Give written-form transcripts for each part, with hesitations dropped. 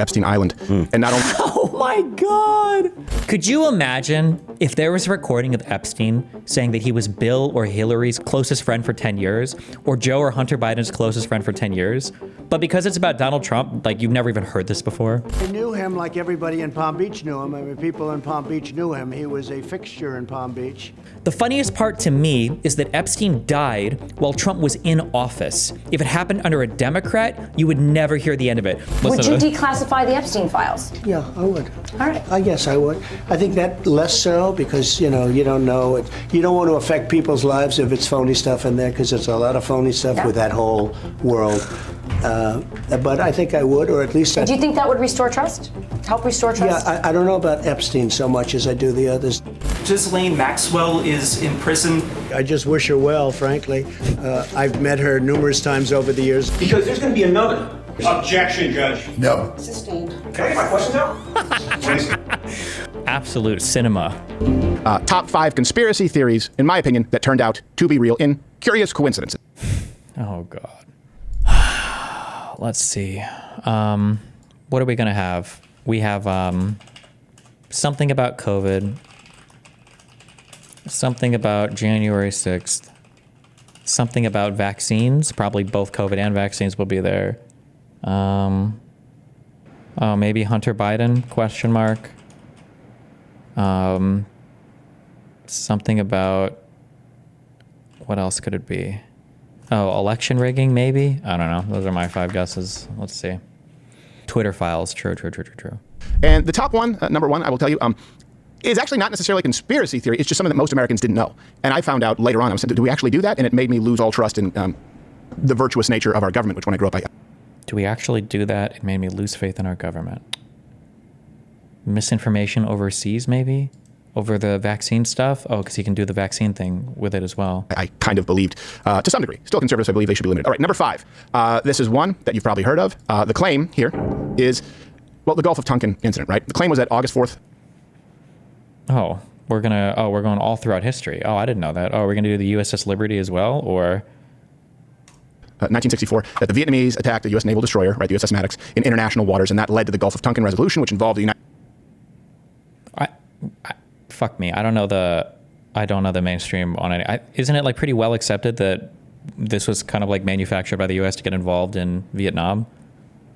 Epstein Island. And not only... Oh my God. Could you imagine if there was a recording of Epstein saying that he was Bill or Hillary's closest friend for 10 years, or Joe or Hunter Biden's closest friend for 10 years? But because it's about Donald Trump, like, you've never even heard this before. I knew him like everybody in Palm Beach knew him. I mean, people in Palm Beach knew him. He was a fixture in Palm Beach. The funniest part to me is that Epstein died while Trump was in office. If it happened under a Democrat, you would never hear the end of it. Would you declassify the Epstein files? Yeah, I would. All right. I guess I would. I think that less so because, you know, you don't know it. You don't want to affect people's lives if it's phony stuff in there because there's a lot of phony stuff with that whole world. But I think I would, or at least Do you think that would restore trust? Help restore trust? Yeah, I don't know about Epstein so much as I do the others. Ghislaine Maxwell is in prison. I just wish her well, frankly. I've met her numerous times over the years. Because there's going to be another. Objection, Judge. No. Sustained. Can I get my questions out? Absolute cinema. Top 5 conspiracy theories, in my opinion, that turned out to be real in curious coincidences. Oh, God. Let's see. What are we going to have? We have something about COVID, something about January 6th, something about vaccines. Probably both COVID and vaccines will be there. Oh, maybe Hunter Biden, question mark. Something about, what else could it be? Oh, election rigging, maybe? I don't know. Those are my 5 guesses. Let's see. Twitter files. True. And the top one, number 1, I will tell you, is actually not necessarily a conspiracy theory. It's just something that most Americans didn't know. And I found out later on, I was saying, do we actually do that? And it made me lose all trust in the virtuous nature of our government, which when I grew up, Do we actually do that? It made me lose faith in our government. Misinformation overseas, maybe? Over the vaccine stuff? Oh, because he can do the vaccine thing with it as well. I kind of believed, to some degree. Still conservatives, I believe they should be limited. All right, number 5. This is one that you've probably heard of. The claim here is, well, the Gulf of Tonkin incident, right? The claim was that August 4th. Oh, we're going all throughout history. Oh, I didn't know that. Oh, we're going to do the USS Liberty as well, or... 1964, that the Vietnamese attacked a U.S. naval destroyer, right, the USS Maddox, in international waters, and that led to the Gulf of Tonkin resolution, which involved the United... Fuck me. I don't know the mainstream on it. Isn't it like pretty well accepted that this was kind of like manufactured by the U.S. to get involved in Vietnam?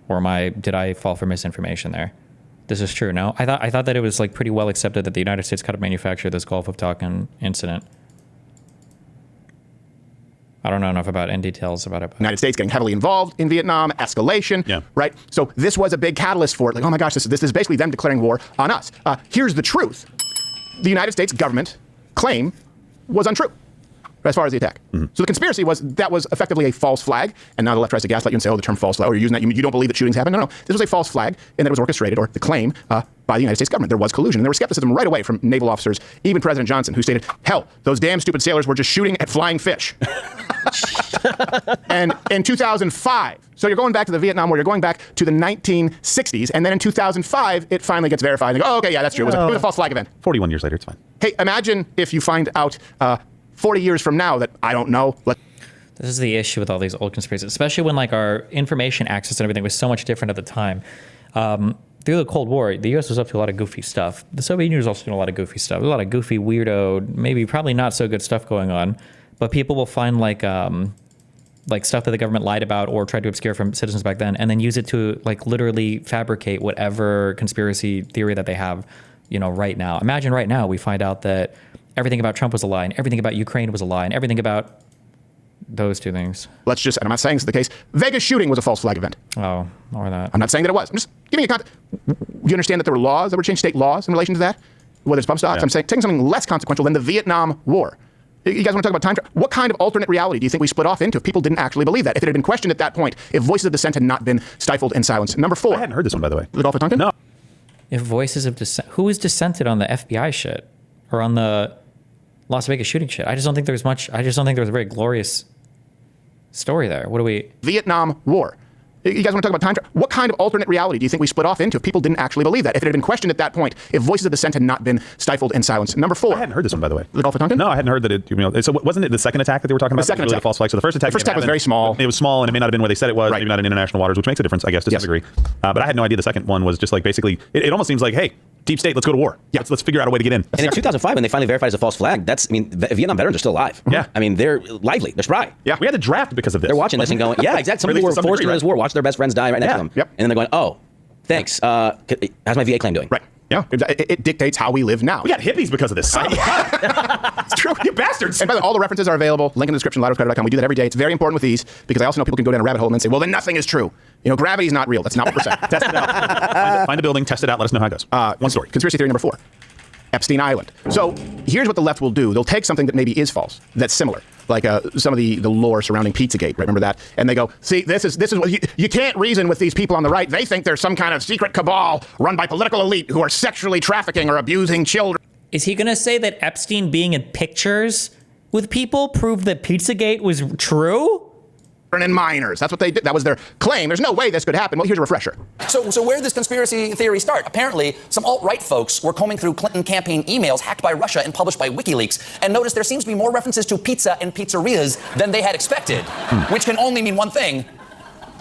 Or did I fall for misinformation there? This is true, no? I thought that it was like pretty well accepted that the United States kind of manufactured this Gulf of Tonkin incident. I don't know enough about in details about it. United States getting heavily involved in Vietnam, escalation, right? So this was a big catalyst for it. Like, oh my gosh, this is basically them declaring war on us. Here's the truth. The United States government claim was untrue as far as the attack. So the conspiracy was that was effectively a false flag, and now the left tries to gaslight you and say, oh, the term false flag, or you're using that, you don't believe that shootings happen. No, this was a false flag, and that it was orchestrated, or the claim by the United States government. There was collusion, and there was skepticism right away from naval officers, even President Johnson, who stated, hell, those damn stupid sailors were just shooting at flying fish. And in 2005, so you're going back to the Vietnam War, you're going back to the 1960s, and then in 2005, it finally gets verified. And they go, oh, okay, yeah, that's true. It was a false flag event. 41 years later, it's fine. Hey, imagine if you find out 40 years from now that, I don't know. This is the issue with all these old conspiracies, especially when like our information access and everything was so much different at the time. Through the Cold War, the U.S. was up to a lot of goofy stuff. The Soviet Union was also doing a lot of goofy stuff. There's a lot of goofy, weirdo, maybe probably not so good stuff going on. But people will find like stuff that the government lied about or tried to obscure from citizens back then, and then use it to like literally fabricate whatever conspiracy theory that they have, right now. Imagine right now we find out that everything about Trump was a lie, and everything about Ukraine was a lie, and everything about those two things. Let's just, and I'm not saying this is the case, Vegas shooting was a false flag event. Oh, or that. I'm not saying that it was. I'm just giving you context. You understand that there were laws that were changed, state laws in relation to that? Whether it's bump stocks, I'm saying taking something less consequential than the Vietnam War. You guys want to talk about time travel? What kind of alternate reality do you think we split off into if people didn't actually believe that? If it had been questioned at that point, if voices of dissent had not been stifled and silenced. Number 4. I hadn't heard this one, by the way. The Gulf of Tonkin? No. If voices of dissent, who was dissented on the FBI shit or on the Las Vegas shooting shit? I just don't think there was a very glorious story there. What do we? Vietnam War. You guys want to talk about time travel? What kind of alternate reality do you think we split off into if people didn't actually believe that? If it had been questioned at that point, if voices of dissent had not been stifled and silenced. Number 4. I hadn't heard this one, by the way. The Gulf of Tonkin? No, I hadn't heard that it, so wasn't it the second attack that they were talking about? The second really attack. The false flag. So the first attack was very small. It was small, and it may not have been where they said it was, Right. maybe not in international waters, which makes a difference, I guess, to some degree. But I had no idea the second one was just like basically, it almost seems like, hey, deep state, let's go to war. Yeah. Let's figure out a way to get in. And in 2005, when they finally verified as a false flag, Vietnam veterans are still alive. Yeah. I mean, they're lively. They're spry. Yeah. We had to draft because of this. They're watching this and going, yeah, exactly. Some people were forced into this war, watch their best friends die right next to them. Yep. And then they're going, oh, thanks. How's my VA claim doing? Right. Yeah. It dictates how we live now. We got hippies because of this. It's true. You bastards. And by the way, all the references are available. Link in the description, louderwithcreditor.com. We do that every day. It's very important with these because I also know people can go down a rabbit hole and then say, well, then nothing is true. Gravity's not real. That's not what we're saying. Test it out. Find a building, test it out, let us know how it goes. One story. Conspiracy theory number 4. Epstein Island. So here's what the left will do. They'll take something that maybe is false, that's similar, like some of the lore surrounding Pizzagate. Right? Remember that? And they go, see, this is what you can't reason with these people on the right. They think there's some kind of secret cabal run by political elite who are sexually trafficking or abusing children. Is he going to say that Epstein being in pictures with people proved that Pizzagate was true? And minors. That's what they did. That was their claim. There's no way this could happen. Well, here's a refresher. So where did this conspiracy theory start? Apparently, some alt-right folks were combing through Clinton campaign emails hacked by Russia and published by WikiLeaks and noticed there seems to be more references to pizza and pizzerias than they had expected, which can only mean one thing.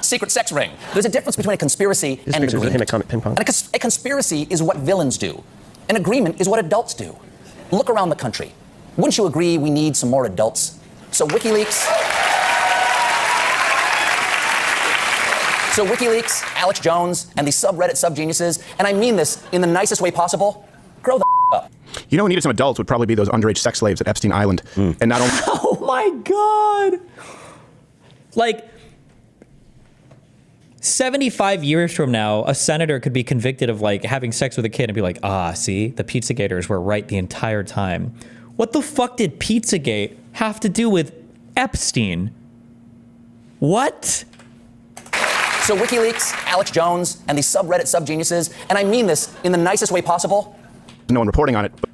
Secret sex ring. There's a difference between a conspiracy and an agreement. And a conspiracy is what villains do. An agreement is what adults do. Look around the country. Wouldn't you agree we need some more adults? So WikiLeaks, Alex Jones, and the subreddit subgeniuses, and I mean this in the nicest way possible, grow the up. You know who needed some adults would probably be those underage sex slaves at Epstein Island. And not only... Oh my God. Like, 75 years from now, a senator could be convicted of like having sex with a kid and be like, see, the Pizzagators were right the entire time. What the fuck did Pizzagate have to do with Epstein? What? So WikiLeaks, Alex Jones, and the subreddit subgeniuses, and I mean this in the nicest way possible. No one reporting on it. But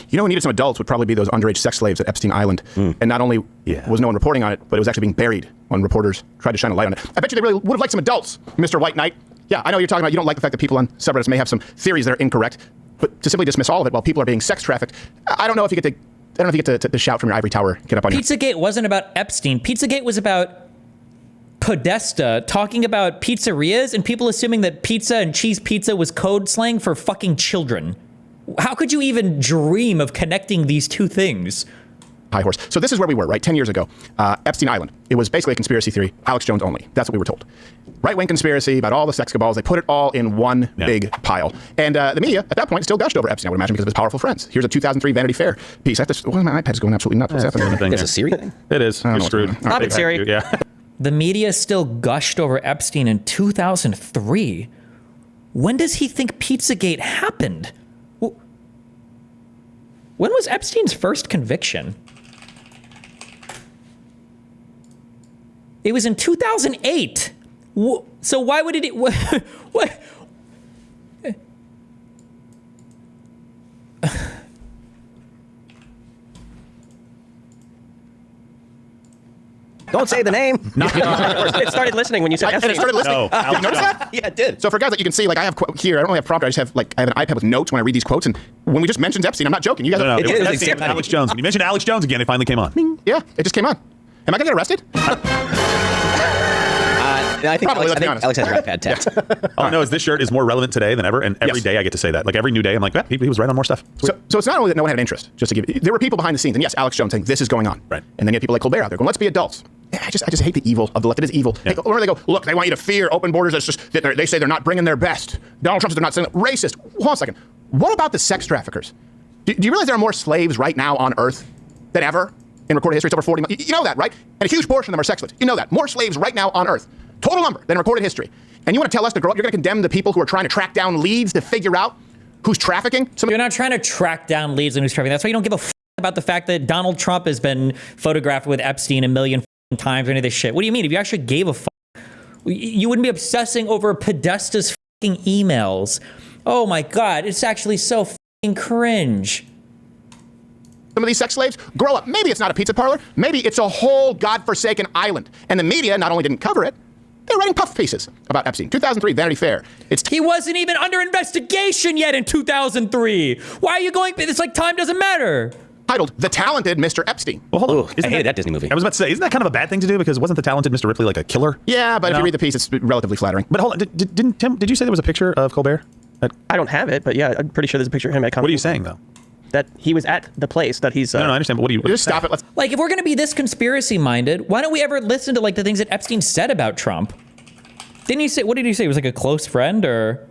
you know who needed some adults would probably be those underage sex slaves at Epstein Island. And not only was no one reporting on it, but it was actually being buried when reporters tried to shine a light on it. I bet you they really would have liked some adults, Mr. White Knight. Yeah, I know you're talking about you don't like the fact that people on subreddits may have some theories that are incorrect, but to simply dismiss all of it while people are being sex trafficked, I don't know if you get to shout from your ivory tower, get up on Pizzagate wasn't about Epstein. Pizzagate was about Podesta talking about pizzerias and people assuming that pizza and cheese pizza was code slang for fucking children. How could you even dream of connecting these two things? high horse. So this is where we were, right? 10 years ago. Epstein Island. It was basically a conspiracy theory. Alex Jones only. That's what we were told. Right-wing conspiracy about all the sex cabals. They put it all in one big pile. And the media, at that point, still gushed over Epstein, I would imagine, because of his powerful friends. Here's a 2003 Vanity Fair piece. My iPad's going absolutely nuts. What's happening? It's a Siri thing? It is. You're screwed. Stop it, Siri. Yeah. The media still gushed over Epstein in 2003. When does he think Pizzagate happened? When was Epstein's first conviction? It was in 2008. So why would it... What? Don't say the name. It started listening when you said Epstein. And it started listening. No, Did you notice that? Yeah, it did. So for guys that you can see, like I have here, I don't really have prompter. I just have I have an iPad with notes when I read these quotes. And when we just mentioned Epstein, I'm not joking. You guys, No, It it is was exactly. Alex Jones. When you mentioned Alex Jones again, it finally came on. yeah, it just came on. Am I gonna get arrested? I think Probably, let's be honest. Alex has your iPad tapped. All I know is this shirt is more relevant today than ever, and every Yes. day I get to say that. Like every new day, I'm like, he was right on more stuff. So it's not only that no one had an interest. Just to give, there were people behind the scenes, and yes, Alex Jones saying this is going on. Right. And then you have people like Colbert out there going, let's be adults. Yeah, I just hate the evil of the left. It is evil. Yeah. Or they go, look, they want you to fear open borders. It's just that they say they're not bringing their best. Donald Trump says they're not saying racist. Hold on a second. What about the sex traffickers? Do you realize there are more slaves right now on Earth than ever in recorded history? It's over 40 million. You know that, right? And a huge portion of them are sex slaves. You know that. More slaves right now on Earth. Total number than recorded history. And you want to tell us to grow up? You're going to condemn the people who are trying to track down leads to figure out who's trafficking? You're not trying to track down leads and who's trafficking. That's why you don't give a f*** about the fact that Donald Trump has been photographed with Epstein a million times or any of this shit. What do you mean? If you actually gave a f***, you wouldn't be obsessing over Podesta's f***ing emails. Oh my God, it's actually so f***ing cringe. Some of these sex slaves grow up. Maybe it's not a pizza parlor. Maybe it's a whole godforsaken island. And the media not only didn't cover it, They're writing puff pieces about Epstein. 2003, Vanity Fair. He wasn't even under investigation yet in 2003. Why are you going? It's like time doesn't matter. Titled "The Talented Mr. Epstein." Well, hold on. Ooh, I hated that Disney movie. I was about to say, isn't that kind of a bad thing to do? Because wasn't the talented Mr. Ripley like a killer? Yeah, but if you read the piece, it's relatively flattering. But hold on, didn't Tim? Did you say there was a picture of Colbert? I don't have it, but yeah, I'm pretty sure there's a picture of him at. What are you saying though? That he was at the place that he's. No, I understand. But what do you? Just stop it. Let's. Like, if we're gonna be this conspiracy minded, why don't we ever listen to like the things that Epstein said about Trump? Didn't he say? What did he say? He was like a close friend, or?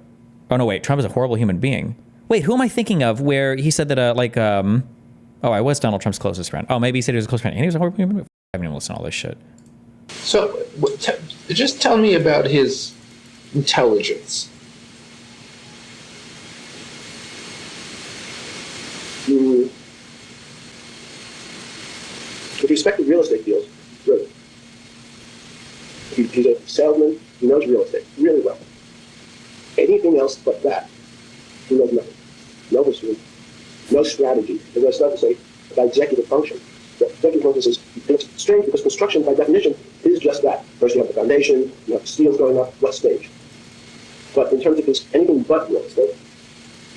Oh no, wait. Trump is a horrible human being. Wait, who am I thinking of? Where he said that oh, I was Donald Trump's closest friend. Oh, maybe he said he was a close friend and he was a horrible human being. I haven't even listened to all this shit. So, just tell me about his intelligence. With respect to real estate deals, really. He's a salesman. He knows real estate really well. Anything else but that, he knows nothing. No history, no strategy. And that's not to say about executive function. The executive function is it's strange because construction, by definition, is just that. First, you have the foundation, you have the steels going up, what stage? But in terms of his anything but real estate,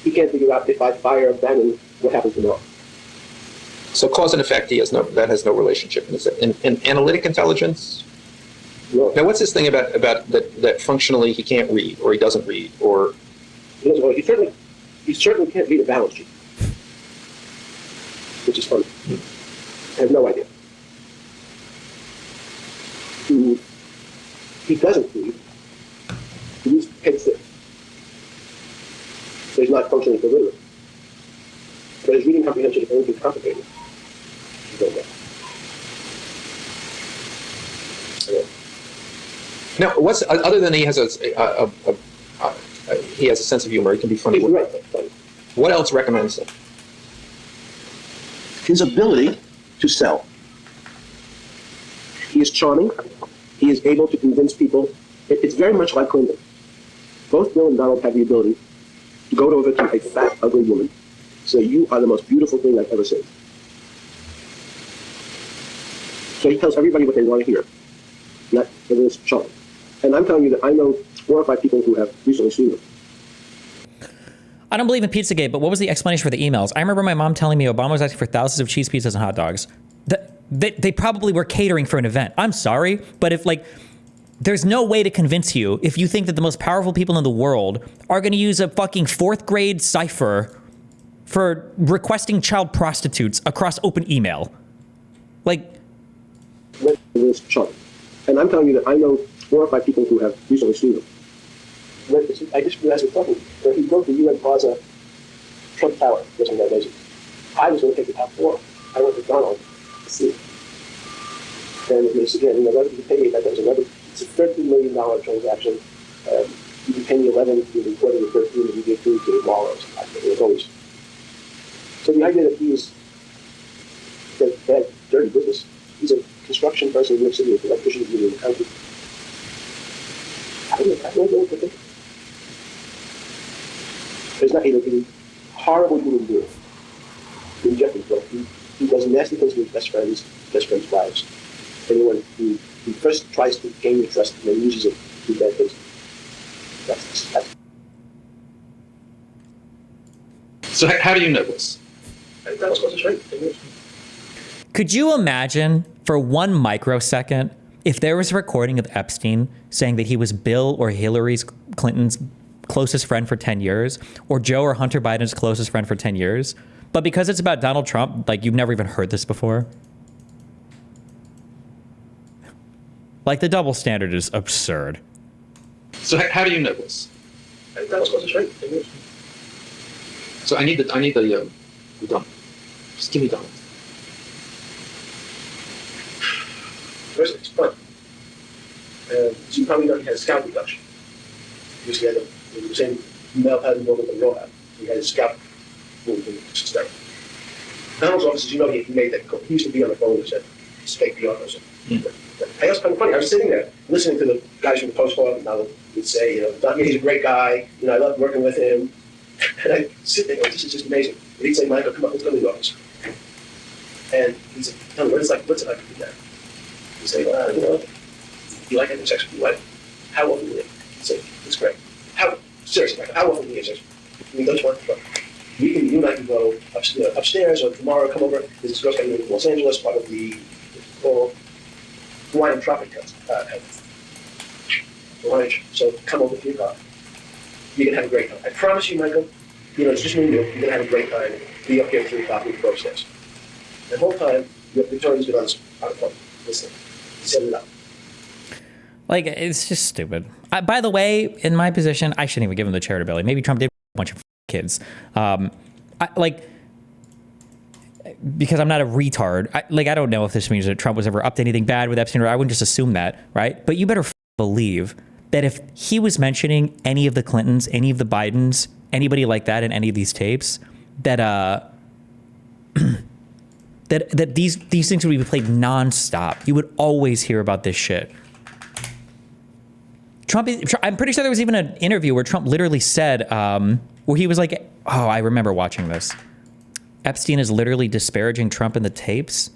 he can't figure out if I fire Bannon, what happens tomorrow. So cause and effect, that has no relationship. In analytic intelligence? No. Now, what's this thing about that functionally he can't read, or he doesn't read, or? He certainly can't read a balance sheet, which is funny. I have no idea. He doesn't read. He uses pen stick. So he's not functionally illiterate. But his reading comprehension is anything complicated. You don't know. Now, what's other than he has he has a sense of humor. He can be funny. He's right. What else recommends him? His ability to sell. He is charming. He is able to convince people. It's very much like Clinton. Both Bill and Donald have the ability to go over to a fat, ugly woman, say, "You are the most beautiful thing I've ever seen." So he tells everybody what they want to hear. Not it is charming. And I'm telling you that I know 4 or 5 people who have recently seen him. I don't believe in Pizzagate, but what was the explanation for the emails? I remember my mom telling me Obama was asking for thousands of cheese pizzas and hot dogs. They probably were catering for an event. I'm sorry, but if there's no way to convince you if you think that the most powerful people in the world are going to use a fucking 4th grade cipher for requesting child prostitutes across open email. It is charming. And I'm telling you that I know 4 or 5 people who have recently seen him. I just realized we're talking. When he built the UN Plaza Trump Tower, wasn't that amazing? I was going to take the top floor. I went to Donald to see it. And it's again, whether you pay me, that was another. It's a $13 million transaction. You can pay me 11, you can put in the 13, and you get 2 to the mall or something. It was always. So the idea that he's bad, dirty business. He's a construction person in New York City with electrician in the country. I don't know what to think. There's not a horrible human being in Jeffrey's book. He does nasty things with best friends' wives. Anyone who first tries to gain your trust and then uses it to do bad things. That's. So how do you know this? That was what's right. Could you imagine for 1 microsecond if there was a recording of Epstein saying that he was Bill or Hillary Clinton's closest friend for 10 years, or Joe or Hunter Biden's closest friend for 10 years, but because it's about Donald Trump, you've never even heard this before? The double standard is absurd. So how do you know this? That was what's right. So I need the dump. Just give me dump. First, it's fun. So you probably know he had a scalp reduction. Because he had the same male pattern movement that we all have. He had his scalp movement, etc. Donald's office, as you know, he made that. He used to be on the phone and said, "It's fake beyond us." I was kind of funny. I was sitting there listening to the guys from the Post Office, and Donald would say, he's a great guy. I love working with him. And I sit there and go, this is just amazing. And he'd say, "Michael, come on, let's go to the office." And he'd say, "Tell me, what's it like to do that?" He'd say, "You like having sex with your wife?" How often do they? So it's great. Seriously, how often do they say, we go to work, you and I can go upstairs or tomorrow come over. This girl's going to go to Los Angeles, part of the Hawaiian Tropic so come over to your car. You're going to have a great time. I promise you, Michael, it's just me and you. You're going to have a great time. Be up here at 3 o'clock, we can go upstairs. The whole time, Victoria's been on the phone. Listen, set it up. Like, it's just stupid. By the way, in my position, I shouldn't even give him the charitability. Maybe Trump did a bunch of kids. Because I'm not a retard. I don't know if this means that Trump was ever up to anything bad with Epstein, or I wouldn't just assume that, right? But you better believe that if he was mentioning any of the Clintons, any of the Bidens, anybody like that in any of these tapes, that that these things would be played nonstop. You would always hear about this shit. I'm pretty sure there was even an interview where Trump literally said, where he was like, oh, I remember watching this. Epstein is literally disparaging Trump in the tapes.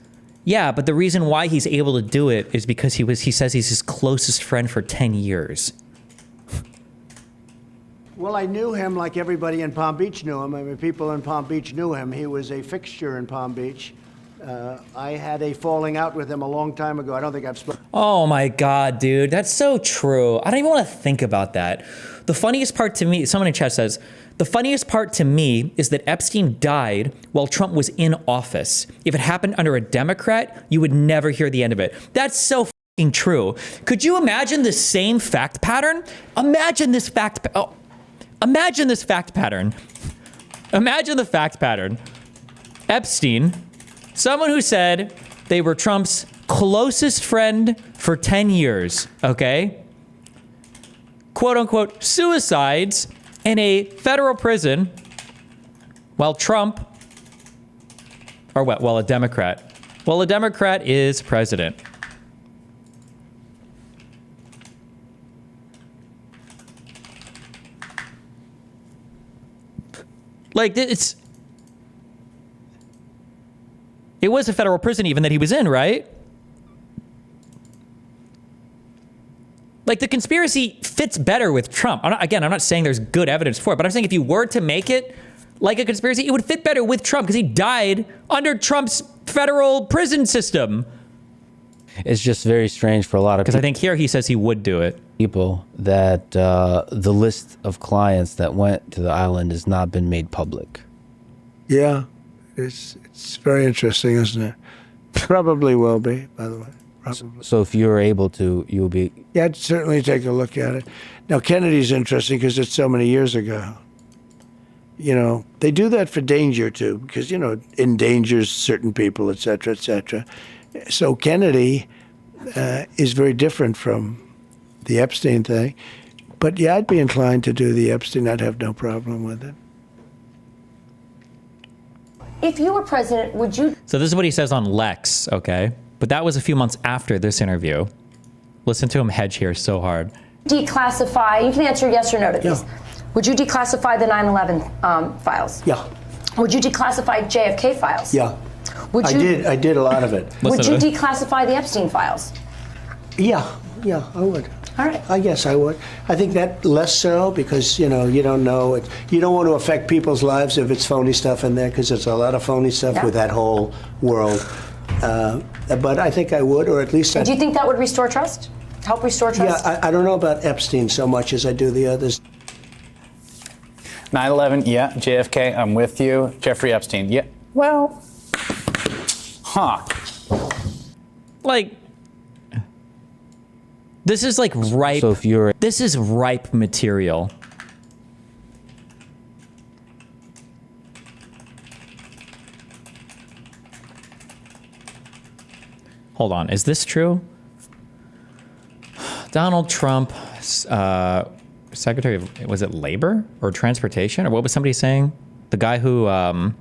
Yeah, but the reason why he's able to do it is because he says he's his closest friend for 10 years. Well, I knew him like everybody in Palm Beach knew him. I mean, people in Palm Beach knew him. He was a fixture in Palm Beach. I had a falling out with him a long time ago. I don't think I've spoken. Oh my God, dude. That's so true. I don't even want to think about that. The funniest part to me, someone in chat says, the funniest part to me is that Epstein died while Trump was in office. If it happened under a Democrat, you would never hear the end of it. That's so fucking true. Could you imagine the same fact pattern? Imagine this fact pattern. Imagine the fact pattern. Epstein, someone who said they were Trump's closest friend for 10 years, okay? Quote unquote, suicides in a federal prison while Trump, or what, while a Democrat is president. Like, it was a federal prison even that he was in, right? Like, the conspiracy fits better with Trump. I'm not saying there's good evidence for it, but I'm saying if you were to make it like a conspiracy, it would fit better with Trump because he died under Trump's federal prison system. It's just very strange for a lot of people. Because I think here he says he would do it. People that the list of clients that went to the island has not been made public. Yeah, it's very interesting, isn't it? Probably will be, by the way. Probably. So if you're able to, you'll be... Yeah, I'd certainly take a look at it. Now, Kennedy's interesting because it's so many years ago. You know, they do that for danger, too, because, endangers certain people, et cetera, et cetera. So Kennedy is very different from the Epstein thing. But, yeah, I'd be inclined to do the Epstein. I'd have no problem with it. If you were president, would you... So this is what he says on Lex, okay? But that was a few months after this interview. Listen to him hedge here so hard. Declassify, you can answer yes or no to these. Yeah. Would you declassify the 9/11 files? Yeah. Would you declassify JFK files? Yeah. I did a lot of it. Would you declassify the Epstein files? Yeah, I would. All right. I guess I would. I think that less so because, you don't know it. You don't want to affect people's lives if it's phony stuff in there because there's a lot of phony stuff with that whole world. But I think I would, or at least... Do you think that would restore trust? Help restore trust? Yeah, I don't know about Epstein so much as I do the others. 9/11, yeah. JFK, I'm with you. Jeffrey Epstein, yeah. Well, Like, this is like ripe. So if you're... This is ripe material. Hold on, is this true? Donald Trump, Secretary of, was it Labor or Transportation? Or what was somebody saying? The guy who, oh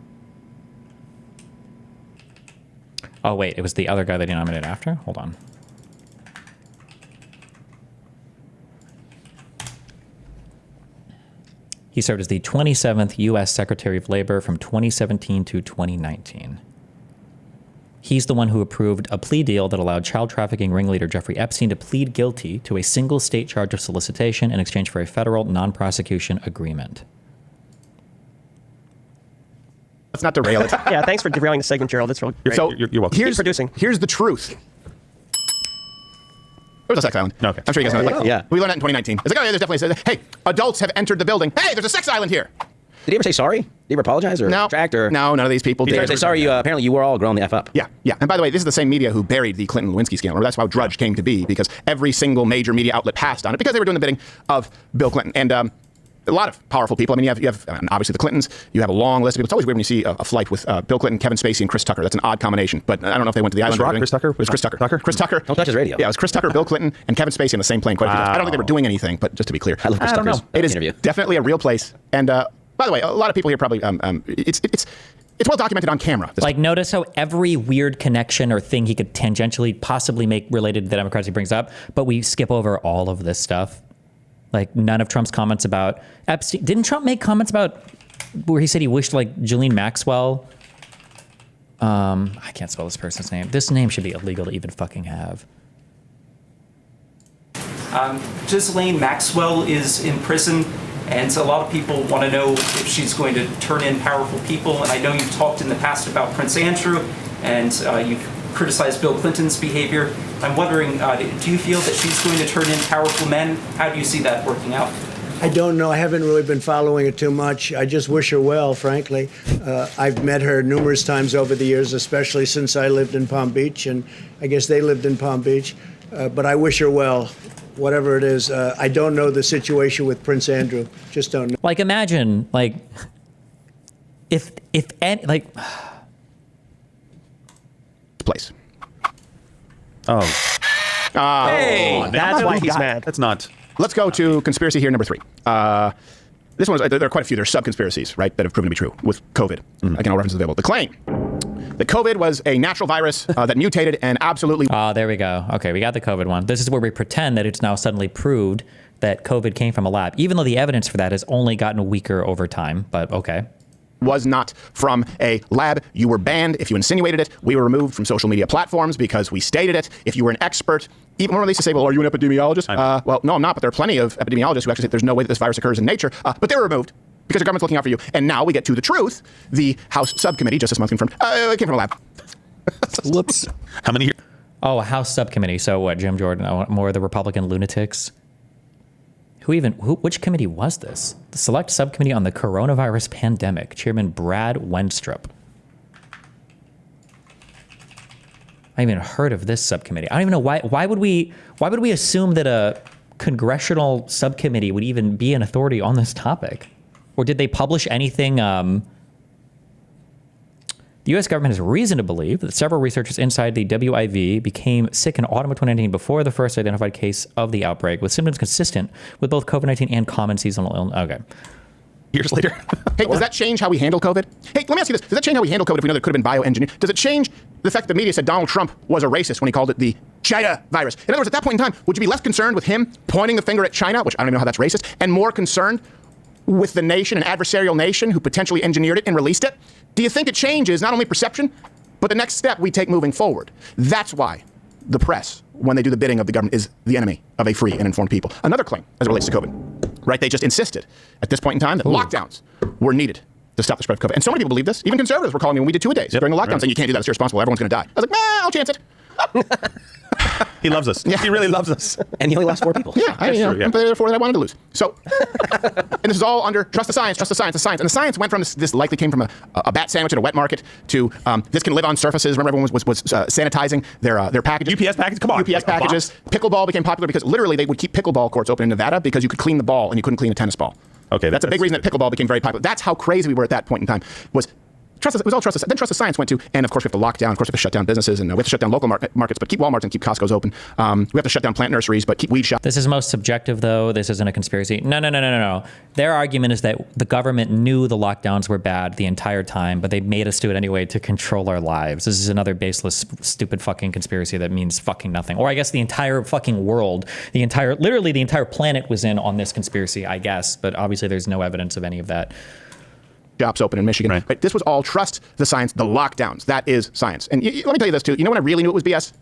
wait, it was the other guy that he nominated after? Hold on. He served as the 27th U.S. Secretary of Labor from 2017 to 2019. He's the one who approved a plea deal that allowed child trafficking ringleader Jeffrey Epstein to plead guilty to a single state charge of solicitation in exchange for a federal non-prosecution agreement. Let's not derail it. Yeah, thanks for derailing the segment, Gerald. It's real great. So you're welcome. Here's Keep producing. Here's the truth. It was a sex island. Okay. I'm sure you guys know. Like, Yeah. We learned that in 2019. It's like, oh yeah, there's definitely. Hey, adults have entered the building. Hey, there's a sex island here. Did he ever say sorry? Did he ever apologize or No. retract or? No, none of these people Did he did. ever say sorry? Apparently, you were all grown the f up. Yeah, yeah. And by the way, this is the same media who buried the Clinton-Lewinsky scandal. That's how Drudge came to be, because every single major media outlet passed on it because they were doing the bidding of Bill Clinton. And a lot of powerful people. I mean, you have obviously the Clintons. You have a long list of people. It's always weird when you see a flight with Bill Clinton, Kevin Spacey, and Chris Tucker. That's an odd combination. But I don't know if they went to the island. Rock, Chris Tucker? It was Chris Tucker. Chris Tucker. Don't touch his radio. Yeah, it was Chris Tucker, Bill Clinton, and Kevin Spacey on the same plane. Quite a few times. I don't think they were doing anything, but just to be clear, I love Chris Tucker's it is interview. definitely a real place. And by the way, a lot of people here probably it's well documented on camera. Like, notice how every weird connection or thing he could tangentially possibly make related to the Democrats he brings up, but we skip over all of this stuff. Like, none of Trump's comments about Epstein. Didn't Trump make comments about where he said he wished, like, Ghislaine Maxwell? I can't spell this person's name. This name should be illegal to even fucking have. Ghislaine Maxwell is in prison, and a lot of people want to know if she's going to turn in powerful people. And I know you've talked in the past about Prince Andrew, and you've criticized Bill Clinton's behavior. I'm wondering, do you feel that she's going to turn in powerful men? How do you see that working out? I don't know. I haven't really been following it too much. I just wish her well, frankly. I've met her numerous times over the years, especially since I lived in Palm Beach, and I guess they lived in Palm Beach. But I wish her well, whatever it is. I don't know the situation with Prince Andrew. Just don't know. Like, imagine, like, if any, like... place. Oh. Hey, that's why he's mad. That's not. Let's go to conspiracy here, number 3. This one, there are quite a few. There's sub-conspiracies, right, that have proven to be true with COVID. Again, all references available. The claim that COVID was a natural virus that mutated and absolutely... there we go. Okay, we got the COVID one. This is where we pretend that it's now suddenly proved that COVID came from a lab, even though the evidence for that has only gotten weaker over time, but okay. Was not from a lab. You were banned if you insinuated it. We were removed from social media platforms because we stated it. If you were an expert, even when they used to say, well, are you an epidemiologist? Well, no, I'm not, but there are plenty of epidemiologists who actually say there's no way that this virus occurs in nature. But they were removed because the government's looking out for you. And now we get to the truth. The House subcommittee just this month confirmed it came from a lab. Whoops. How many? Oh, a House subcommittee. So what, Jim Jordan, more of the Republican lunatics? Which committee was this? The Select Subcommittee on the Coronavirus Pandemic, Chairman Brad Wenstrup. I haven't even heard of this subcommittee. I don't even know why would we assume that a congressional subcommittee would even be an authority on this topic? Or did they publish anything? The U.S. government has reason to believe that several researchers inside the WIV became sick in autumn of 2019 before the first identified case of the outbreak, with symptoms consistent with both COVID-19 and common seasonal illness. Okay. Years later. Hey, does that change how we handle COVID? Hey, let me ask you this. Does that change how we handle COVID if we know that it could have been bioengineered? Does it change the fact that the media said Donald Trump was a racist when he called it the China virus? In other words, at that point in time, would you be less concerned with him pointing the finger at China, which I don't even know how that's racist, and more concerned with the nation, an adversarial nation who potentially engineered it and released it? Do you think it changes not only perception, but the next step we take moving forward? That's why the press, when they do the bidding of the government, is the enemy of a free and informed people. Another claim as it relates to COVID, right? They just insisted at this point in time that lockdowns were needed to stop the spread of COVID. And so many people believe this. Even conservatives were calling me when we did 2-a-days during the lockdown saying you can't do that, it's irresponsible, everyone's going to die. I was like, I'll chance it. He loves us. Yeah. He really loves us. And he only lost 4 people. Yeah, I'm the 4 that I wanted to lose. So, and this is all under trust the science, the science. And the science went from this likely came from a bat sandwich at a wet market to this can live on surfaces. Remember, everyone was sanitizing their packages. UPS packages, come on. UPS packages. Pickleball became popular because literally they would keep pickleball courts open in Nevada because you could clean the ball and you couldn't clean a tennis ball. Okay, that's a big reason that pickleball became very popular. That's how crazy we were at that point in time. It was all trust. Then trust the science went to, and of course we have to lock down. Of course we have to shut down businesses, and we have to shut down local markets, but keep Walmarts and keep Costco's open. We have to shut down plant nurseries, but keep weed shops. This is most subjective, though. This isn't a conspiracy. No. Their argument is that the government knew the lockdowns were bad the entire time, but they made us do it anyway to control our lives. This is another baseless, stupid fucking conspiracy that means fucking nothing. Or I guess the entire fucking world, literally the entire planet was in on this conspiracy, I guess. But obviously there's no evidence of any of that. shops open in Michigan. Right? This was all trust the science, the lockdowns. That is science. And let me tell you this too. You know when I really knew it was BS?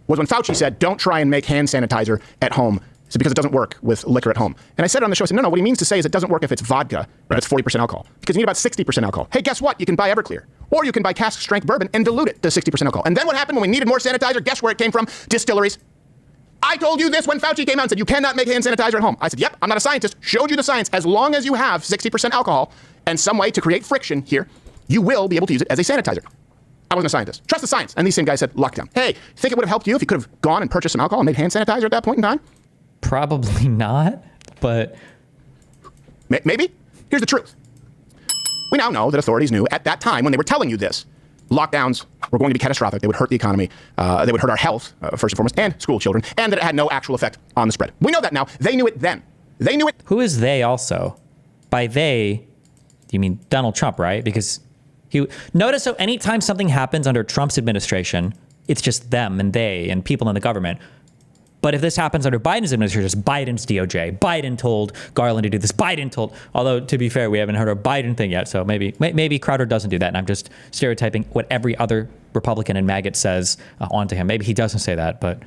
Was when Fauci said, don't try and make hand sanitizer at home. It's because it doesn't work with liquor at home. And I said it on the show, I said, no, what he means to say is it doesn't work if it's vodka, if it's 40% alcohol. Because you need about 60% alcohol. Hey, guess what? You can buy Everclear. Or you can buy cask strength bourbon and dilute it to 60% alcohol. And then what happened when we needed more sanitizer? Guess where it came from? Distilleries. I told you this when Fauci came out and said, you cannot make hand sanitizer at home. I said, yep, I'm not a scientist. Showed you the science. As long as you have 60% alcohol and some way to create friction here, you will be able to use it as a sanitizer. I wasn't a scientist. Trust the science. And these same guys said, lockdown. Hey, think it would have helped you if you could have gone and purchased some alcohol and made hand sanitizer at that point in time? Probably not, but... Maybe. Here's the truth. We now know that authorities knew at that time when they were telling you this, lockdowns were going to be catastrophic. They would hurt the economy. They would hurt our health, first and foremost, and school children, and that it had no actual effect on the spread. We know that now. They knew it then. They knew it. Who is they also? By they, you mean Donald Trump, right? Because notice how anytime something happens under Trump's administration, it's just them and they and people in the government. But if this happens under Biden's administration, it's Biden's DOJ. Biden told Garland to do this. Biden told, although to be fair, we haven't heard a Biden thing yet. So maybe Crowder doesn't do that. And I'm just stereotyping what every other Republican and maggot says onto him. Maybe he doesn't say that, but.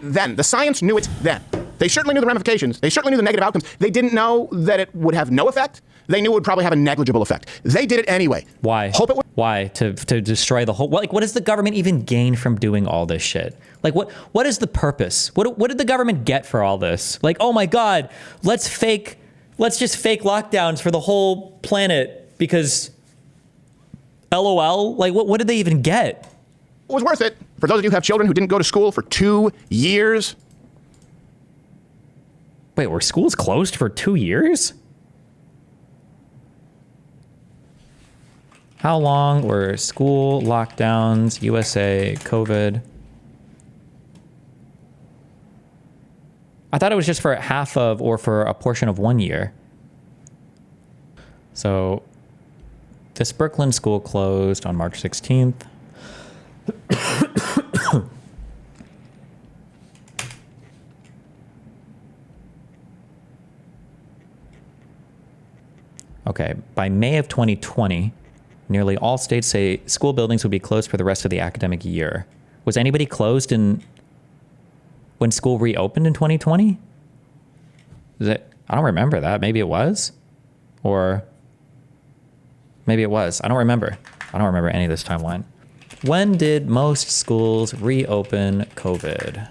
Then. The science knew it then. They certainly knew the ramifications. They certainly knew the negative outcomes. They didn't know that it would have no effect. They knew it would probably have a negligible effect. They did it anyway. Why? Hope it would. Why? To destroy the whole... Like, what does the government even gain from doing all this shit? Like, what is the purpose? What did the government get for all this? Like, oh my God, let's just fake lockdowns for the whole planet because LOL? Like, what did they even get? It was worth it. For those of you who have children who didn't go to school for 2 years. Wait, were schools closed for 2 years? How long were school lockdowns, USA, COVID? I thought it was just for half of or for a portion of 1 year. So this Brooklyn school closed on March 16th. Okay, by May of 2020, nearly all states say school buildings will be closed for the rest of the academic year. Was anybody closed when school reopened in 2020? I don't remember that. Maybe it was? Or maybe it was. I don't remember. I don't remember any of this timeline. When did most schools reopen COVID?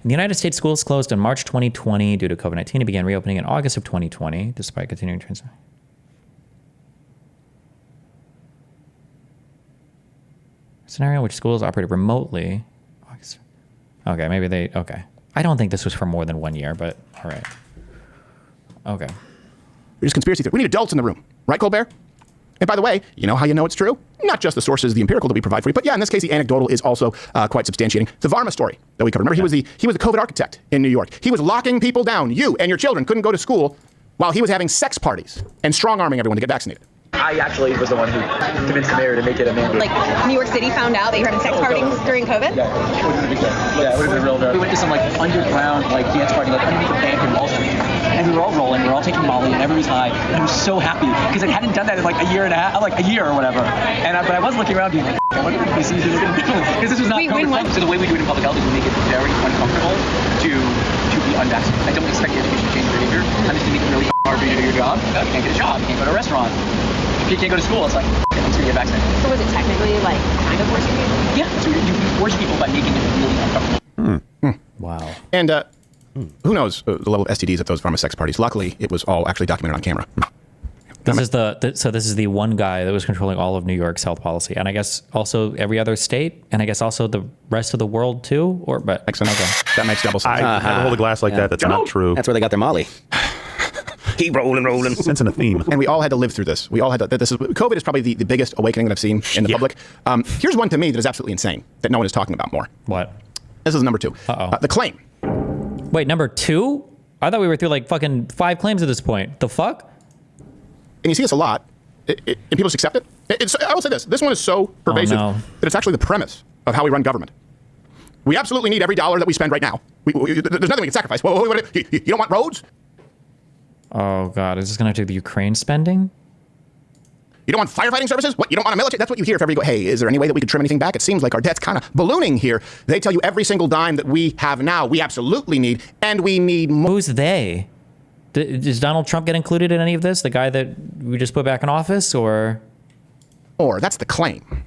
In the United States, schools closed in March 2020 due to COVID-19 and began reopening in August of 2020, despite continuing transmission. Scenario in which schools operated remotely. Okay, okay. I don't think this was for more than 1 year, but all right. Okay. We're just conspiracy theory. We need adults in the room. Right, Colbert? And by the way, you know how you know it's true? Not just the sources, the empirical that we provide for you, but yeah, in this case, the anecdotal is also quite substantiating. The Varma story that we covered. Remember, he was the COVID architect in New York. He was locking people down. You and your children couldn't go to school while he was having sex parties and strong-arming everyone to get vaccinated. I actually was the one who convinced the mayor to make it a mandate. Like, New York City found out that you were having sex parties during COVID? Yeah, it would have been a big deal. Yeah, it would have been real bad. We went to some, like, underground, like, dance party, like, underneath a bank in Wall Street. And we were all rolling, we were all taking Molly, and everybody was high. And I was so happy, because I hadn't done that in, like, a year or whatever. But I was looking around being like, what are these things going to do? Because this was not COVID. So the way we do it in public health is we make it very uncomfortable to be unvaccinated. I don't expect the education to change behavior. I'm just going to make it really hard for you to do your job. You can't get a job, you can't go to a restaurant. If you can't go to school, it's like, I'm just going to get vaccinated. So was it technically, like, kind of forcing people? Yeah, so you force people by making it really uncomfortable. Wow. And who knows the level of STDs at those Varma sex parties. Luckily, it was all actually documented on camera. This is the one guy that was controlling all of New York's health policy, and I guess also every other state, and I guess also the rest of the world too. But okay, that makes double sense. I never hold a glass like that. That's not true. That's where they got their Molly. Keep rolling. Sensing a theme. And we all had to live through this. COVID is probably the biggest awakening that I've seen in the public. Here's one to me that is absolutely insane that no one is talking about more. What? This is number 2. The claim. Wait, number 2? I thought we were through like fucking 5 claims at this point. The fuck? And you see this a lot, and people just accept it. I will say this one is so pervasive that it's actually the premise of how we run government. We absolutely need every dollar that we spend right now. There's nothing we can sacrifice. You don't want roads? Oh, God. Is this going to do the Ukraine spending? You don't want firefighting services? What, you don't want a military? That's what you hear if ever you go, hey, is there any way that we could trim anything back? It seems like our debt's kind of ballooning here. They tell you every single dime that we have now, we absolutely need, and we need more. Who's they? Does Donald Trump get included in any of this? The guy that we just put back in office, or? Or, that's the claim.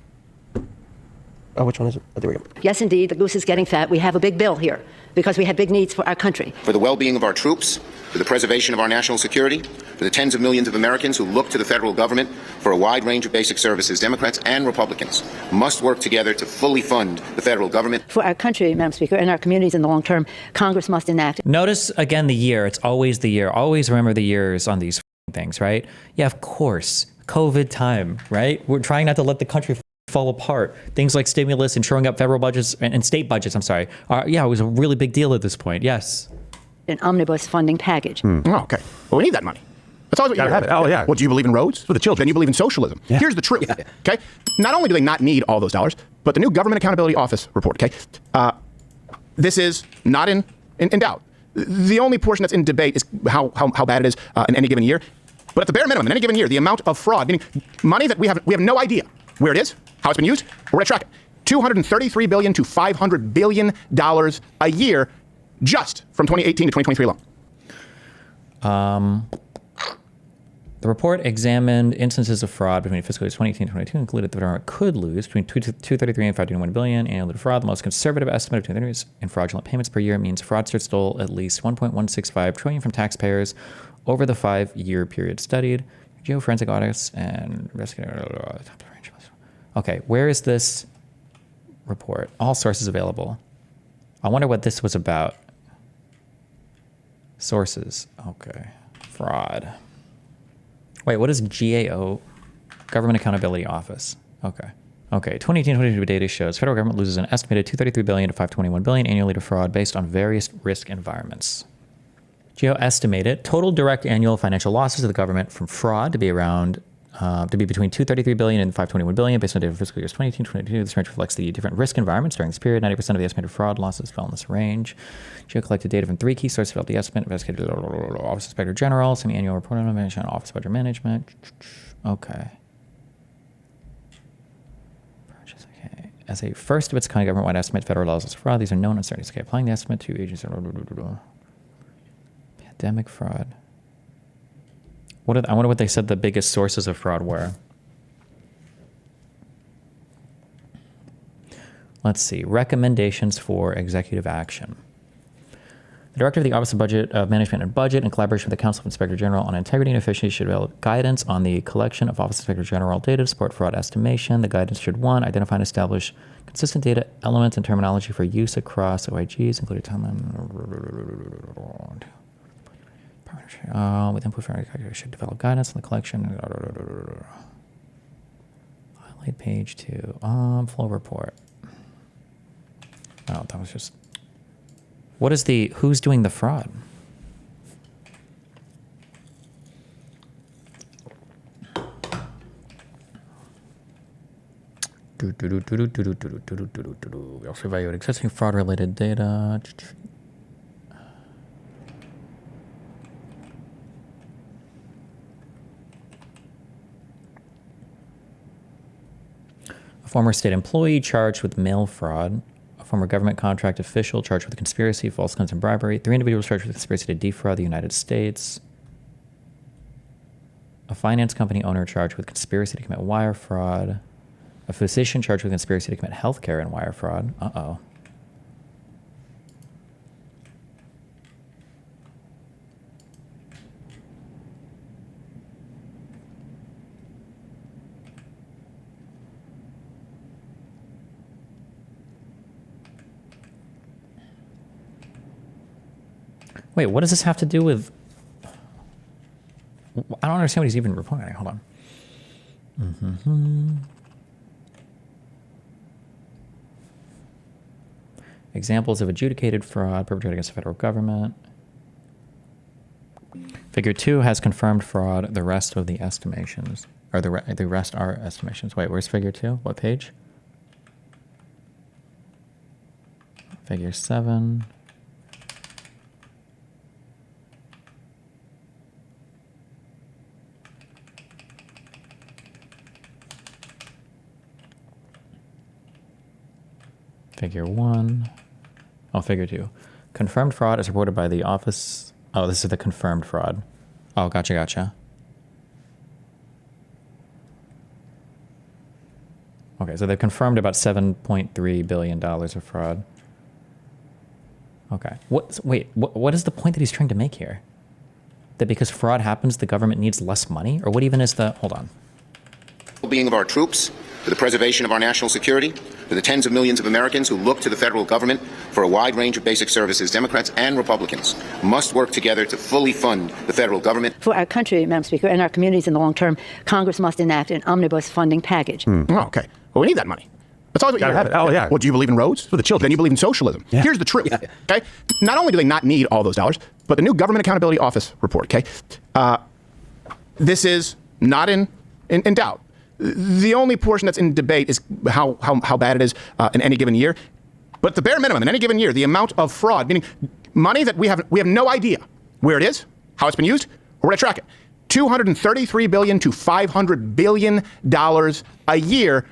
Oh, which one is it? Oh, there we go. Yes, indeed, the goose is getting fat. We have a big bill here because we have big needs for our country. For the well-being of our troops, for the preservation of our national security, for the tens of millions of Americans who look to the federal government for a wide range of basic services, Democrats and Republicans must work together to fully fund the federal government. For our country, Madam Speaker, and our communities in the long term, Congress must enact. Notice again the year. It's always the year. Always remember the years on these things, right? Yeah, of course. COVID time, right? We're trying not to let the country fall apart. Things like stimulus and shoring up federal budgets and state budgets, I'm sorry. Yeah, it was a really big deal at this point. Yes. An omnibus funding package. Oh, okay. Well, we need that money. That's always what you have it. Oh, yeah. What, do you believe in roads? For the children. Then you believe in socialism. Yeah. Here's the truth, okay? Not only do they not need all those dollars, but the new Government Accountability Office report, okay? This is not in doubt. The only portion that's in debate is how bad it is in any given year. But at the bare minimum, in any given year, the amount of fraud, meaning money that we have no idea where it is, how it's been used, we're going to track it. $233 billion to $500 billion a year just from 2018 to 2023 alone. The report examined instances of fraud between fiscal years 2018 and 2022, included that the government could lose between 233 and 521 billion annually to fraud. The most conservative estimate of 230 in fraudulent payments per year means fraudsters stole at least 1.165 trillion from taxpayers over the 5-year period studied. Geoforensic audits and investigator. Okay, where is this report? All sources available. I wonder what this was about. Sources. Okay. Fraud. Wait, what is GAO? Government Accountability Office. Okay. Okay. 2018-2022 data shows federal government loses an estimated 233 billion to 521 billion annually to fraud based on various risk environments. GAO estimated total direct annual financial losses of the government from fraud to be around to be between 233 billion and 521 billion based on data for fiscal years 2018-2022. This range reflects the different risk environments during this period. 90% of the estimated fraud losses fell in this range. GAO collected data from 3 key sources to develop the estimate. Investigated Office Inspector General, semi-annual report on management, Office of Budget Management. Okay. Okay. As a first of its kind government-wide estimate, federal losses of fraud. These are known uncertainties. Okay, applying the estimate to agencies. Pandemic fraud. I wonder what they said the biggest sources of fraud were. Let's see. Recommendations for executive action. The Director of the Office of Budget Management and Budget, in collaboration with the Council of Inspector General on Integrity and Efficiency, should develop guidance on the collection of Office of Inspector General data to support fraud estimation. The guidance should, 1, identify and establish consistent data elements and terminology for use across OIGs, including with input from should develop guidance on the collection. Highlight page 2. Flow report. Oh, that was just. What is the? Who's doing the fraud? We also evaluate existing fraud-related data. A former state employee charged with mail fraud. A former government contract official charged with conspiracy, false claims, and bribery. 3 individuals charged with conspiracy to defraud the United States. A finance company owner charged with conspiracy to commit wire fraud. A physician charged with conspiracy to commit healthcare and wire fraud. Uh-oh. Wait, what does this have to do with... I don't understand what he's even reporting. Hold on. Examples of adjudicated fraud perpetrated against the federal government. Figure 2 has confirmed fraud. The rest of the estimations, or the rest are estimations. Wait, where's figure 2? What page? Figure 7. Figure 1. Oh, figure 2. Confirmed fraud is reported by the office. Oh, this is the confirmed fraud. Oh, gotcha. Okay, so they've confirmed about $7.3 billion of fraud. Okay. What is the point that he's trying to make here? That because fraud happens, the government needs less money? Or what even is the... Hold on. Well-being of our troops, for the preservation of our national security, for the tens of millions of Americans who look to the federal government for a wide range of basic services, Democrats and Republicans must work together to fully fund the federal government. For our country, Madam Speaker, and our communities in the long term, Congress must enact an omnibus funding package. Oh, okay. Well, we need that money. That's all. Gotta have it. Oh, yeah. Well, do you believe in roads? For the children. Then you believe in socialism. Yeah. Here's the truth. Okay. Not only do they not need all those dollars, but the new Government Accountability Office report. Okay. This is not in doubt. The only portion that's in debate is how bad it is in any given year. But the bare minimum in any given year, the amount of fraud, meaning money that we have no idea where it is, how it's been used, or where to track it. $233 billion to $500 billion a year,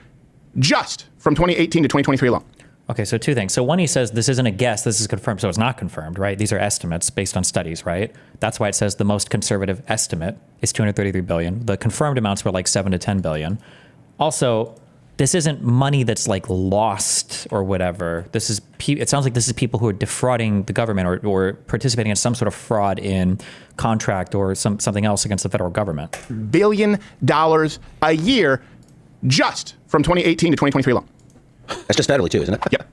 just from 2018 to 2023 alone. Okay, so two things. So one, he says this isn't a guess, this is confirmed. So it's not confirmed, right? These are estimates based on studies, right? That's why it says the most conservative estimate is $233 billion. The confirmed amounts were like $7 to $10 billion. Also, this isn't money that's like lost or whatever. This is, it sounds like this is people who are defrauding the government or participating in some sort of fraud in contract or something else against the federal government. $1 billion a year, just from 2018 to 2023 alone. That's just federally too, isn't it? Yep.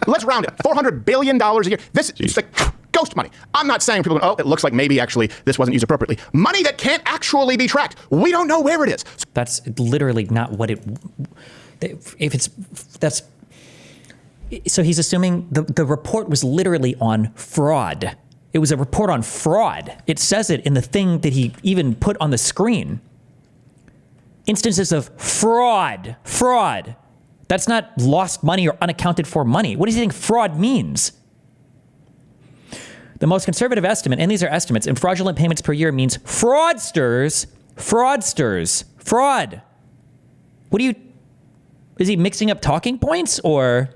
Let's round it. $400 billion a year. This is like ghost money. I'm not saying people go, oh, it looks like maybe actually this wasn't used appropriately. Money that can't actually be tracked. We don't know where it is. That's literally not what it... If it's... That's... So he's assuming the report was literally on fraud. It was a report on fraud. It says it in the thing that he even put on the screen. Instances of fraud. Fraud. That's not lost money or unaccounted for money. What does he think fraud means? The most conservative estimate, and these are estimates, in fraudulent payments per year means fraudsters, fraud. What do you, is he mixing up talking points or?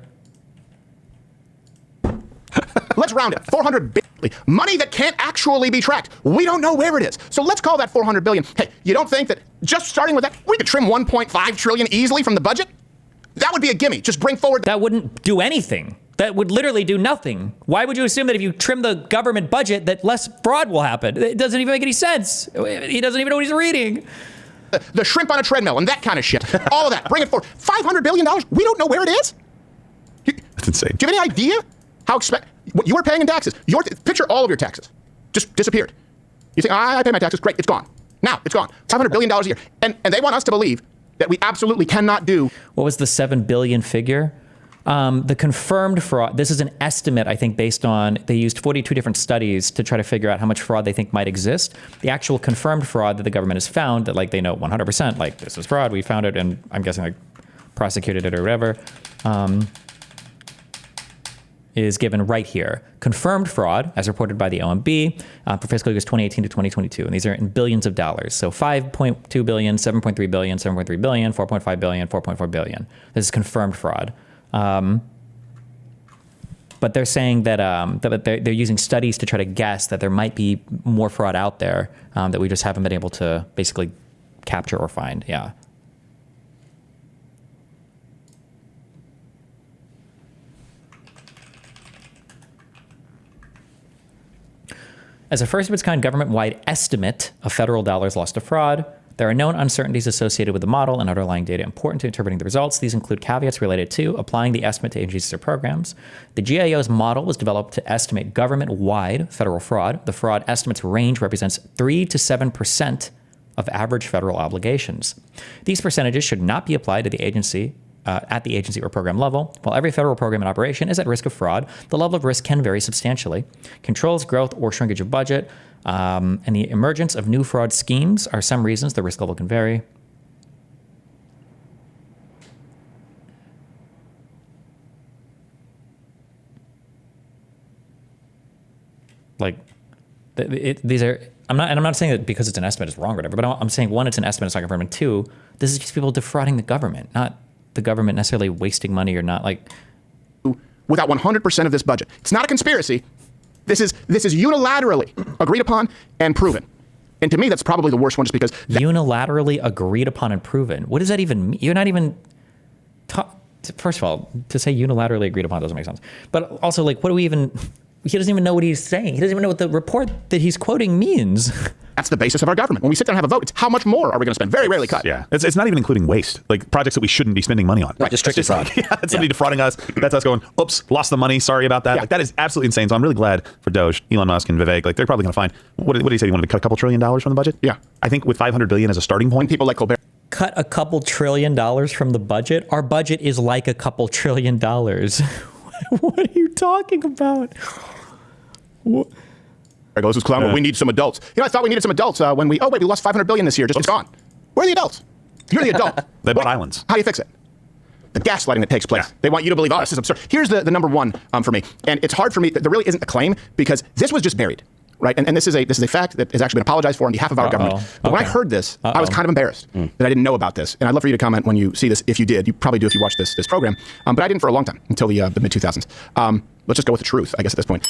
Let's round it. $400 billion. Money that can't actually be tracked. We don't know where it is. So let's call that $400 billion. Hey, you don't think that just starting with that, we could trim $1.5 trillion easily from the budget? That would be a gimme. Just bring forward. That wouldn't do anything. That would literally do nothing. Why would you assume that if you trim the government budget that less fraud will happen? It doesn't even make any sense. He doesn't even know what he's reading. The shrimp on a treadmill and that kind of shit. All of that. Bring it forward. $500 billion? We don't know where it is? That's insane. Do you have any idea how what you were paying in taxes? Picture all of your taxes. Just disappeared. You think, I pay my taxes. Great, it's gone. Now, it's gone. $500 billion a year. And they want us to believe that we absolutely cannot do. What was the 7 billion figure? The confirmed fraud, this is an estimate, I think, based on, they used 42 different studies to try to figure out how much fraud they think might exist. The actual confirmed fraud that the government has found, that like they know 100%, like this is fraud, we found it, and I'm guessing like prosecuted it or whatever, is given right here. Confirmed fraud, as reported by the OMB, for fiscal years 2018 to 2022, and these are in billions of dollars. So 5.2 billion, 7.3 billion, 7.3 billion, 4.5 billion, 4.4 billion. This is confirmed fraud. But they're saying that, that they're using studies to try to guess that there might be more fraud out there that we just haven't been able to basically capture or find. Yeah. As a first of its kind government-wide estimate of federal dollars lost to fraud, there are known uncertainties associated with the model and underlying data important to interpreting the results. These include caveats related to applying the estimate to agencies or programs. The GAO's model was developed to estimate government-wide federal fraud. The fraud estimate's range represents 3 to 7% of average federal obligations. These percentages should not be applied to the agency at the agency or program level. While every federal program in operation is at risk of fraud, the level of risk can vary substantially. Controls, growth, or shrinkage of budget, and the emergence of new fraud schemes are some reasons the risk level can vary. Like, these are. I'm not saying that because it's an estimate it's wrong or whatever. But I'm saying one, it's an estimate, it's not confirmed. And two, this is just people defrauding the government, not the government necessarily wasting money or not like. Without 100% of this budget, it's not a conspiracy. This is unilaterally agreed upon and proven. And to me, that's probably the worst one, just because unilaterally agreed upon and proven. What does that even mean? You're not even. First of all, to say unilaterally agreed upon doesn't make sense. But also, like, what do we even? He doesn't even know what he's saying. He doesn't even know what the report that he's quoting means. That's the basis of our government. When we sit down and have a vote, it's how much more are we going to spend? Very rarely cut. Yeah, it's not even including waste, like projects that we shouldn't be spending money on. Right, just strictly fraud. Yeah, that's somebody defrauding us. That's us going, oops, lost the money. Sorry about that. Yeah. Like, that is absolutely insane. So I'm really glad for Doge, Elon Musk, and Vivek. Like, they're probably going to find, what did he say? He wanted to cut a couple $1 trillion from the budget? Yeah. I think with $500 billion as a starting point. People like Colbert. Cut a couple $1 trillion from the budget? Our budget is like a couple $1 trillion. What are you talking about? What? There goes this clown. Well, we need some adults. You know, I thought we needed some adults when we lost $500 billion this year. Just it's gone. Where are the adults? You're the adult. They bought islands. How do you fix it? The gaslighting that takes place. Yeah. They want you to believe, oh, this is absurd. Here's the number one for me. And it's hard for me. There really isn't a claim because this was just buried. Right. And this is a fact that has actually been apologized for on behalf of our government. But when I heard this, I was kind of embarrassed that I didn't know about this. And I'd love for you to comment when you see this. If you did, you probably do if you watch this program. But I didn't for a long time until the mid 2000s. Let's just go with the truth, I guess, at this point.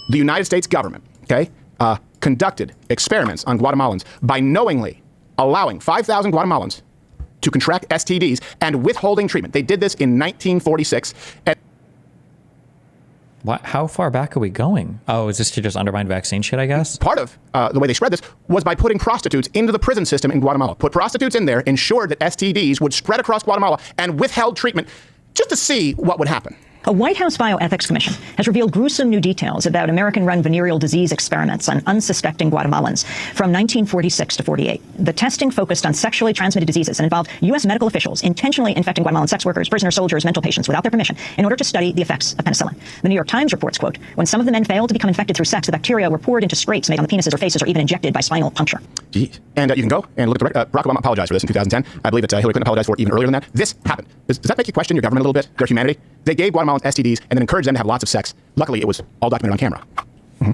The United States government, conducted experiments on Guatemalans by knowingly allowing 5,000 Guatemalans to contract STDs and withholding treatment. They did this in 1946. How far back are we going? Oh, is this to just undermine vaccine shit, I guess? Part of the way they spread this was by putting prostitutes into the prison system in Guatemala. Put prostitutes in there, ensured that STDs would spread across Guatemala, and withheld treatment just to see what would happen. A White House bioethics commission has revealed gruesome new details about American-run venereal disease experiments on unsuspecting Guatemalans from 1946 to 48. The testing focused on sexually transmitted diseases and involved U.S. medical officials intentionally infecting Guatemalan sex workers, prisoner soldiers, mental patients without their permission in order to study the effects of penicillin. The New York Times reports, quote, when some of the men failed to become infected through sex, the bacteria were poured into scrapes made on the penises or faces or even injected by spinal puncture. Jeez. And you can go and look at the Barack Obama apologized for this in 2010. I believe that Hillary Clinton apologized for it even earlier than that. This happened. Does that make you question your government a little bit, their humanity? They gave Guatemalans STDs and then encouraged them to have lots of sex. Luckily, it was all documented on camera.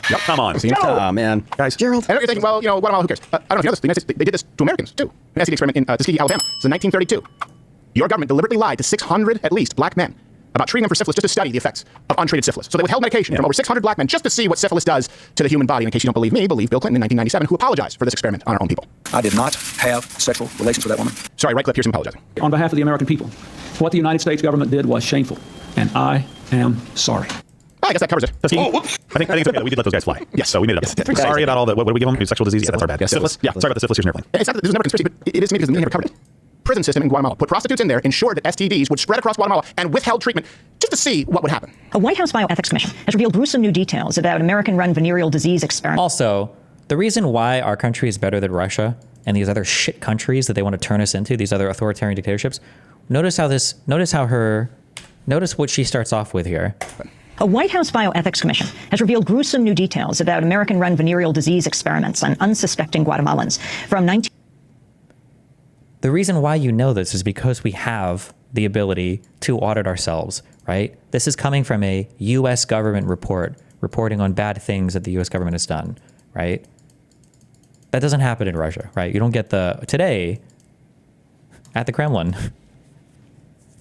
Yep, come on. Oh, man. Guys. Gerald. I know you're thinking, well, Guatemala, who cares? I don't know if you know this. The United States, they did this to Americans, too. An STD experiment in Tuskegee, Alabama. So in 1932, your government deliberately lied to 600, at least, black men about treating them for syphilis just to study the effects of untreated syphilis. So they withheld medication from over 600 black men just to see what syphilis does to the human body. And in case you don't believe me, believe Bill Clinton in 1997, who apologized for this experiment on our own people. I did not have sexual relations with that woman. Sorry, right clip, here's him apologizing. On behalf of the American people, what the United States government did was shameful, and I am sorry. I guess that covers it. I think it's okay that we did let those guys fly. Yes, so we made it up. Sorry about all the, what do we give them? Sexual disease? Yeah, that's our bad. Syphilis? Yeah, sorry about the syphilis here's an airplane. It's not that this was never a conspiracy, but it is to me because the media never covered it. Prison system in Guatemala. Put prostitutes in there, ensured that STDs would spread across Guatemala, and withheld treatment just to see what would happen. A White House bioethics commission has revealed gruesome new details about American-run venereal disease experiments. Also, the reason why our country is better than Russia and these other shit countries that they want to turn us into, these other authoritarian dictatorships, notice what she starts off with here. A White House bioethics commission has revealed gruesome new details about American-run venereal disease experiments on unsuspecting Guatemalans from 19... The reason why you know this is because we have the ability to audit ourselves, right? This is coming from a U.S. government report reporting on bad things that the U.S. government has done, right? That doesn't happen in Russia, right? You don't get today, at the Kremlin,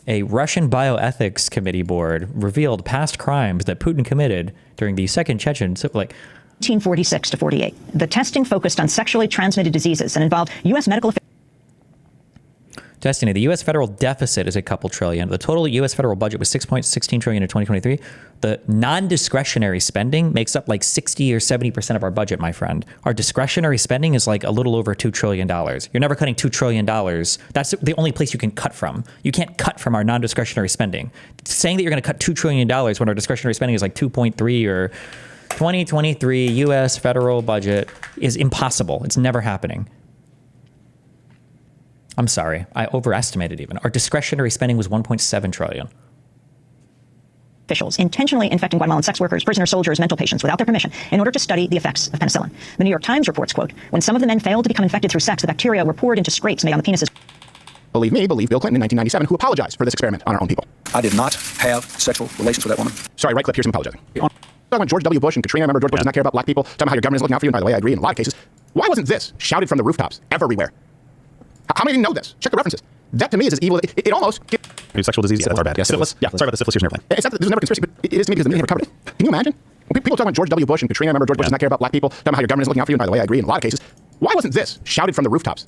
a Russian bioethics committee board revealed past crimes that Putin committed during the second Chechen, 1946 to 48. The testing focused on sexually transmitted diseases and involved U.S. medical officials. Destiny, the U.S. federal deficit is a couple trillion. The total U.S. federal budget was $6.16 trillion in 2023. The non-discretionary spending makes up like 60 or 70% of our budget, my friend. Our discretionary spending is like a little over $2 trillion. You're never cutting $2 trillion. That's the only place you can cut from. You can't cut from our non-discretionary spending. Saying that you're going to cut $2 trillion when our discretionary spending is like 2.3 or 2023 U.S. federal budget is impossible. It's never happening. I'm sorry, I overestimated even. Our discretionary spending was $1.7 trillion. Officials intentionally infecting Guatemalan sex workers, prisoner soldiers, mental patients without their permission in order to study the effects of penicillin. The New York Times reports, quote, when some of the men failed to become infected through sex, the bacteria were poured into scrapes made on the penises. Believe me, believe Bill Clinton in 1997, who apologized for this experiment on our own people. I did not have sexual relations with that woman. Sorry, right clip, here's him apologizing. Talking about George W. Bush and Katrina. Remember, George Bush does not care about black people. Talking about how your government is looking out for you. And by the way, I agree in a lot of cases. Why wasn't this shouted from the rooftops everywhere? How many didn't know this? Check the references. That to me is as evil. It almost. Sexual disease. Yeah, that's our bad. Yeah, syphilis. Yeah, sorry about the syphilis here and everything. It's not that there's never a conspiracy, but it is to me because the media never covered it. Can you imagine? When people talk about George W. Bush and Katrina. Remember, George Bush does not care about black people. Talking about how your government is looking out for you. And by the way, I agree in a lot of cases. Why wasn't this shouted from the rooftops?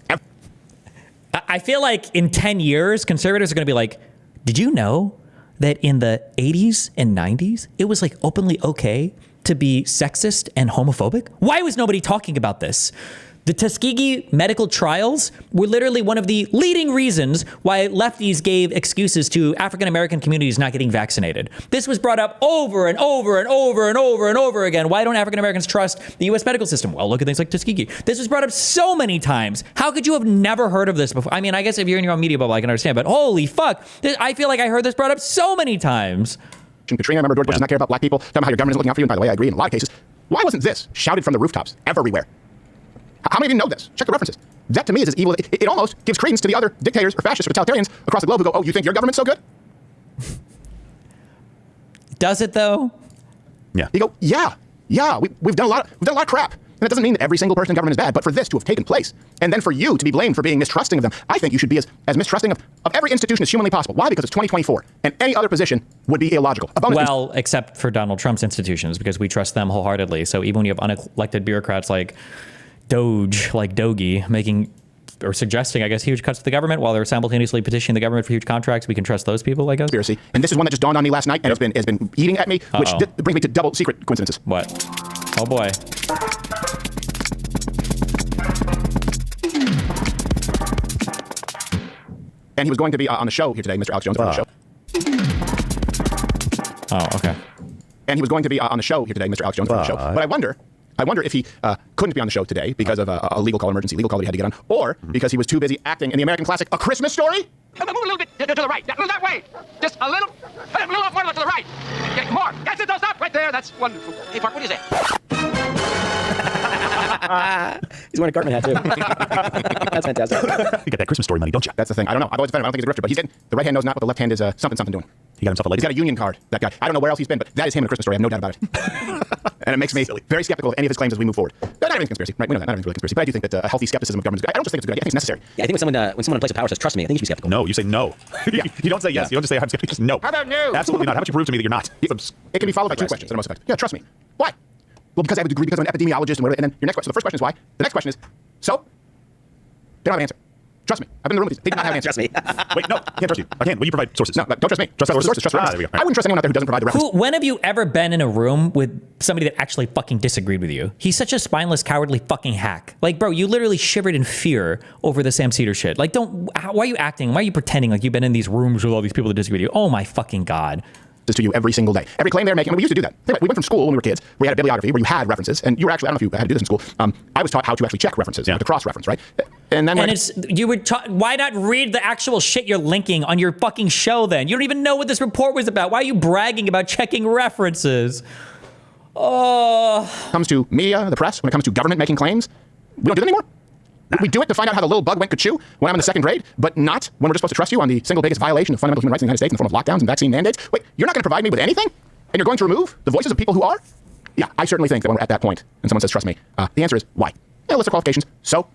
I feel like in 10 years, conservatives are going to be like, did you know that in the 80s and 90s, it was like openly okay to be sexist and homophobic? Why was nobody talking about this? The Tuskegee medical trials were literally one of the leading reasons why lefties gave excuses to African-American communities not getting vaccinated. This was brought up over and over and over and over and over again. Why don't African-Americans trust the U.S. medical system? Well, look at things like Tuskegee. This was brought up so many times. How could you have never heard of this before? I mean, I guess if you're in your own media bubble, I can understand, but holy fuck. I feel like I heard this brought up so many times. Katrina, remember, George Bush does not care about black people. Talking about how your government is looking out for you. And by the way, I agree in a lot of cases. Why wasn't this shouted from the rooftops everywhere? How many didn't know this? Check the references. That to me is as evil. It almost gives credence to the other dictators or fascists or totalitarians across the globe who go, oh, you think your government's so good? Does it though? Yeah. You go, yeah. We've done a lot of crap. And that doesn't mean that every single person in government is bad, but for this to have taken place, and then for you to be blamed for being mistrusting of them, I think you should be as mistrusting of every institution as humanly possible. Why? Because it's 2024, and any other position would be illogical. Well, except for Donald Trump's institutions, because we trust them wholeheartedly. So even when you have unelected bureaucrats like Doge, making or suggesting, I guess, huge cuts to the government while they're simultaneously petitioning the government for huge contracts, we can trust those people, I guess. Conspiracy. And this is one that just dawned on me last night, and it's been eating at me, which brings me to double secret coincidences. What? Oh boy. And he was going to be on the show here today, Mr. Alex Jones, on the show. Oh, okay. And he was going to be on the show here today, Mr. Alex Jones, on the show. But I wonder if he couldn't be on the show today because of a emergency legal call that he had to get on, or because he was too busy acting in the American classic, A Christmas Story. Move a little bit to the right. That way. Just a little more to the right. Yeah, more. That's it. Don't stop right there. That's wonderful. Hey, Park, what do you say? He's wearing a Cartman hat, too. That's fantastic. You got that Christmas Story money, don't you? That's the thing. I don't know. I've always defended him. I don't think he's a grifter, but he's in. The right hand knows not what the left hand is something doing. He got himself a lady. He's got a union card, that guy. I don't know where else he's been, but that is him in A Christmas Story. I have no doubt about it. And it makes me very skeptical of any of his claims as we move forward. Not everything's conspiracy, right? We know that. Not everything's really conspiracy. But I do think that a healthy skepticism of government is good. I don't just think it's a good idea. I think it's necessary. Yeah, I think when someone in place of power says, trust me, I think you should be skeptical. No, you say no. You don't say yes. You don't just say I'm skeptical. Just no. How about no? Absolutely not. How about you prove to me that you're not? It can be followed by two questions that are most effective. Yeah, trust me. Why? Well, because I have a degree, because I'm an epidemiologist, and whatever. And then your next question. So the first question is why. The next question is, so? They don't have an answer. Trust me. I've been in the room with these. They do not have an answer. Trust me. Wait, no. I can't trust you. I can. Will you provide sources? No, don't trust me. Trust the sources. Trust references. There we go. I wouldn't trust anyone out there who doesn't provide the reference. When have you ever been in a room with somebody that actually fucking disagreed with you? He's such a spineless, cowardly fucking hack. Like, bro, you literally shivered in fear over the Sam Cedar shit. Like, why are you acting? Why are you pretending like you've been in these rooms with all these people that disagree with you? Oh my fucking God. To you every single day. Every claim they're making. I mean, we used to do that. We went from school when we were kids. We had a bibliography where you had references, and you were actually, I don't know if you had to do this in school. I was taught how to actually check references, to cross-reference, right? And then you were taught, why not read the actual shit you're linking on your fucking show then? You don't even know what this report was about. Why are you bragging about checking references? Oh. When it comes to media, the press, when it comes to government making claims, we don't do that anymore. We do it to find out how the little bug went ka-choo when I'm in the second grade, but not when we're just supposed to trust you on the single biggest violation of fundamental human rights in the United States in the form of lockdowns and vaccine mandates. Wait, you're not going to provide me with anything? And you're going to remove the voices of people who are? Yeah, I certainly think that when we're at that point and someone says, trust me, the answer is why? Yeah, list of qualifications. So?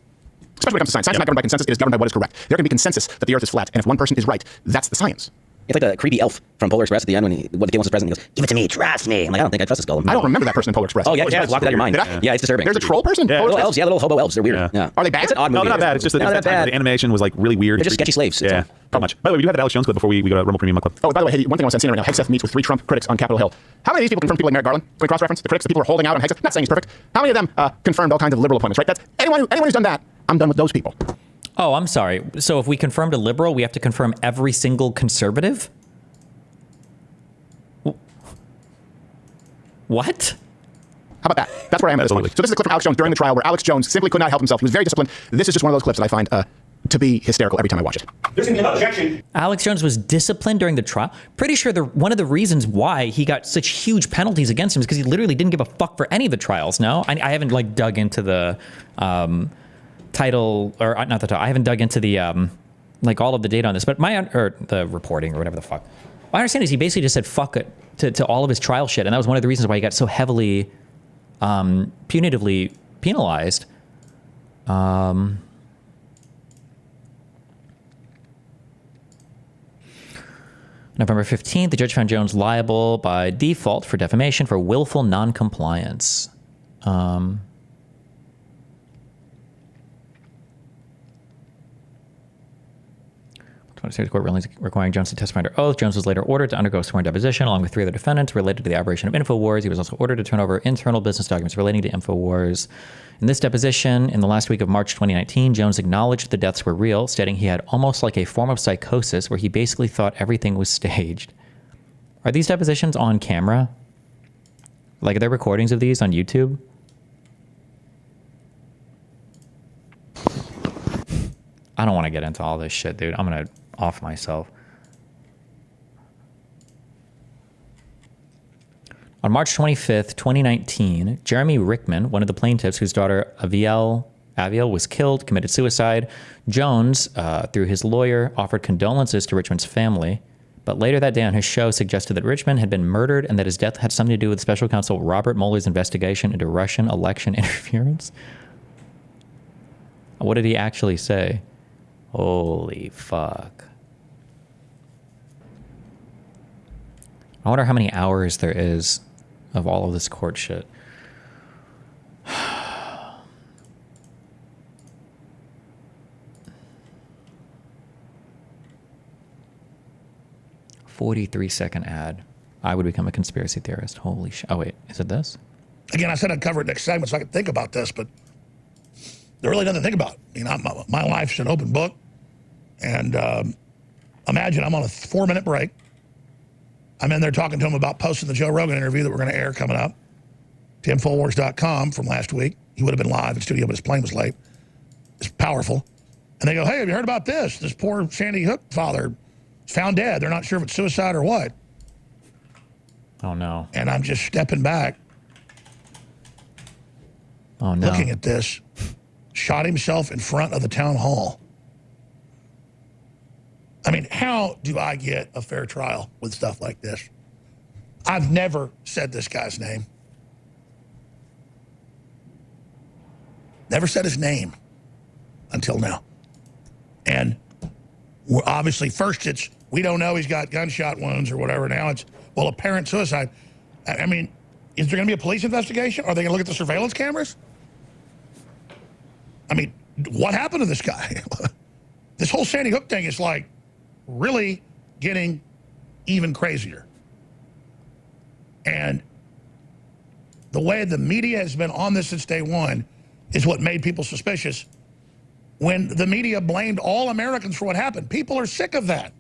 Especially when it comes to science. Science is not governed by consensus. It is governed by what is correct. There can be consensus that the earth is flat, and if one person is right, that's the science. It's like the creepy elf from Polar Express at the end when the kid wants his present. He goes, give it to me, trust me. I'm like, I don't think I trust this golem. I don't remember that person in Polar Express. Oh, yeah, just blocked it out of your mind. Did I? Yeah, it's disturbing. There's a troll person? Yeah, little elves. Yeah, little hobo elves. They're weird. Yeah. Are they bad? It's an odd movie. No, they're not bad. It's just that the animation was like really weird. They're just sketchy slaves. Yeah, not much. By the way, we do have that Alex Jones clip before we go to Rumble Premium Club. Oh, by the way, hey, one thing I want to send right now. Hegseth meets with 3 Trump critics on Capitol Hill. How many of these people confirmed people like Merrick Garland? Can we cross-reference the critics, the people who are holding out on Hegseth? Not saying he's perfect. How many of them confirmed all kinds of liberal appointments, right? That's anyone who's done that, I'm done with those people. Oh, I'm sorry. So if we confirmed a liberal, we have to confirm every single conservative? What? How about that? That's where I am at this point. So this is a clip from Alex Jones during the trial where Alex Jones simply could not help himself. He was very disciplined. This is just one of those clips that I find to be hysterical every time I watch it. There's an objection. Alex Jones was disciplined during the trial. Pretty sure one of the reasons why he got such huge penalties against him is because he literally didn't give a fuck for any of the trials. No, I haven't like dug into the title or not the title. I haven't dug into the like all of the data on this, but or the reporting or whatever the fuck. My understanding is he basically just said fuck it to all of his trial shit. And that was one of the reasons why he got so heavily punitively penalized. November 15th, the judge found Jones liable by default for defamation for willful noncompliance. State court rulings requiring Jones to testify under oath. Jones was later ordered to undergo sworn deposition along with 3 other defendants related to the operation of InfoWars. He was also ordered to turn over internal business documents relating to InfoWars. In this deposition, in the last week of March 2019, Jones acknowledged the deaths were real, stating he had almost like a form of psychosis where he basically thought everything was staged. Are these depositions on camera? Like, are there recordings of these on YouTube? I don't want to get into all this shit, dude. I'm going to off myself. On March 25th, 2019, Jeremy Rickman, one of the plaintiffs whose daughter Aviel was killed, committed suicide. Jones, through his lawyer, offered condolences to Richmond's family, but later that day on his show suggested that Richmond had been murdered and that his death had something to do with special counsel Robert Mueller's investigation into Russian election interference. What did he actually say? Holy fuck. I wonder how many hours there is of all of this court shit. 43-second ad. I would become a conspiracy theorist. Holy shit. Oh, wait. Is it this? Again, I said I'd cover it next segment so I could think about this, but there really nothing to think about. You know, my life's an open book. And imagine I'm on a 4-minute break. I'm in there talking to him about posting the Joe Rogan interview that we're going to air coming up to Infowars.com from last week. He would have been live in studio, but his plane was late. It's powerful. And they go, hey, have you heard about this? This poor Sandy Hook father is found dead. They're not sure if it's suicide or what. Oh, no. And I'm just stepping back. Oh, no. Looking at this. Shot himself in front of the town hall. I mean, how do I get a fair trial with stuff like this? I've never said this guy's name. Never said his name until now. And we're obviously, first it's, we don't know he's got gunshot wounds or whatever. Now it's, well, apparent suicide. I mean, is there going to be a police investigation? Are they going to look at the surveillance cameras? I mean, what happened to this guy? This whole Sandy Hook thing is like really getting even crazier. And the way the media has been on this since day one is what made people suspicious. When the media blamed all Americans for what happened, people are sick of that.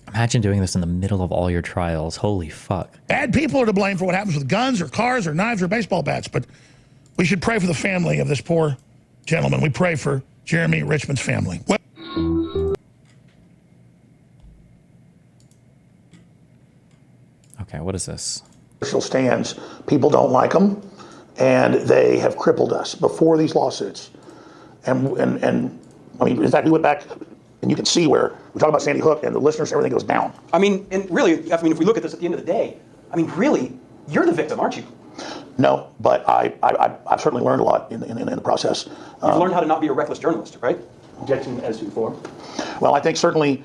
Imagine doing this in the middle of all your trials. Holy fuck. Bad people are to blame for what happens with guns or cars or knives or baseball bats, but we should pray for the family of this poor gentleman. We pray for Jeremy Richmond's family. Okay, what is this? Stands, people don't like them, and they have crippled us before these lawsuits. And I mean, in fact, we went back, and you can see where we talk about Sandy Hook, and the listeners, everything goes down. I mean, and really, I mean, if we look at this at the end of the day, I mean, really, you're the victim, aren't you? No, but I've certainly learned a lot in the process. You've learned how to not be a reckless journalist, right? Objection as to form. Well, I think certainly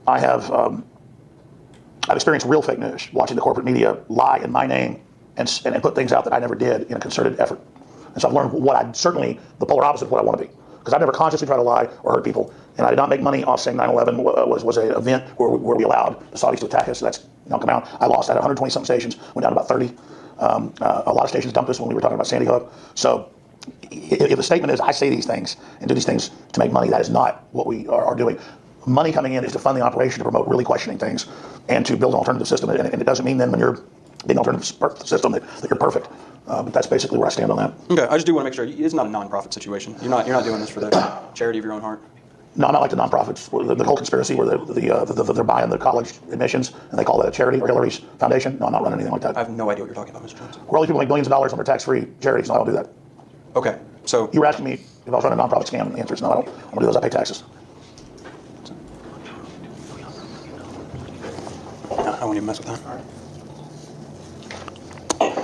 I have I've experienced real fake news, watching the corporate media lie in my name and put things out that I never did in a concerted effort. And so I've learned the polar opposite of what I want to be. Because I've never consciously tried to lie or hurt people. And I did not make money off saying 9/11 was an event where we allowed the Saudis to attack us. So that's not come out. I lost. I had 120-something stations, went down to about 30. A lot of stations dumped us when we were talking about Sandy Hook. So if the statement is I say these things and do these things to make money, that is not what we are doing. Money coming in is to fund the operation to promote really questioning things and to build an alternative system. And it doesn't mean then when you're being an alternative system that you're perfect. But that's basically where I stand on that. Okay, I just do want to make sure it's not a non-profit situation. You're not doing this for the charity of your own heart. No, I'm not like the nonprofits. The whole conspiracy where they're buying the college admissions and they call that a charity or Hillary's foundation. No, I'm not running anything like that. I have no idea what you're talking about, Mr. Johnson. Where all these people make billions of dollars on their tax-free charities. No, I don't do that. Okay, so you were asking me if I was running a nonprofit scam, and the answer is no. I don't do those. I pay taxes. won't even mess with that.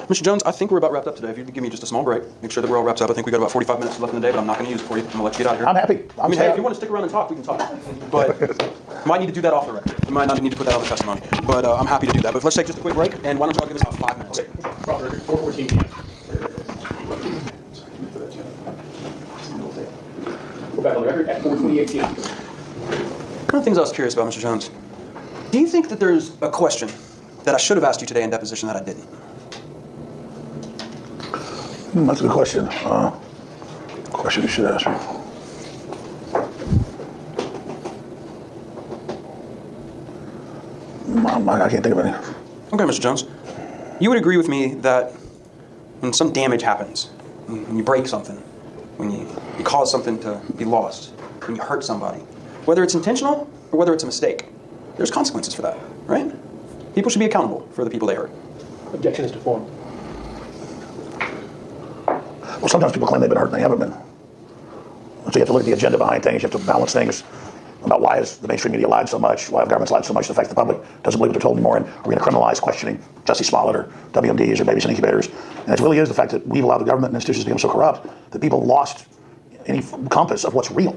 Mr. Jones, I think we're about wrapped up today. If you could give me just a small break, make sure that we're all wrapped up. I think we got about 45 minutes left in the day, but I'm not going to use it for you. I'm going to let you get out of here. I'm happy. I mean, hey, if you want to stick around and talk, we can talk. But you might need to do that off the record. You might not need to put that on the testimony. But I'm happy to do that. But let's take just a quick break, and why don't you all give us about 5 minutes? Okay. 4:14 p.m. We're back on the record at 4:28 p.m. One of the things I was curious about, Mr. Jones, do you think that there's a question that I should have asked you today in deposition that I didn't? That's a good question. Question you should ask me. I can't think of any. Okay, Mr. Jones. You would agree with me that when some damage happens, when you break something, when you cause something to be lost, when you hurt somebody, whether it's intentional or whether it's a mistake, there's consequences for that, right? People should be accountable for the people they hurt. Objection is to form. Well, sometimes people claim they've been hurt and they haven't been. So you have to look at the agenda behind things. You have to balance things about why has the mainstream media lied so much, why have governments lied so much, the fact the public doesn't believe what they're told anymore, and are we going to criminalize questioning Jussie Smollett or WMDs or babies and incubators? And it really is the fact that we've allowed the government and institutions to become so corrupt that people have lost any compass of what's real.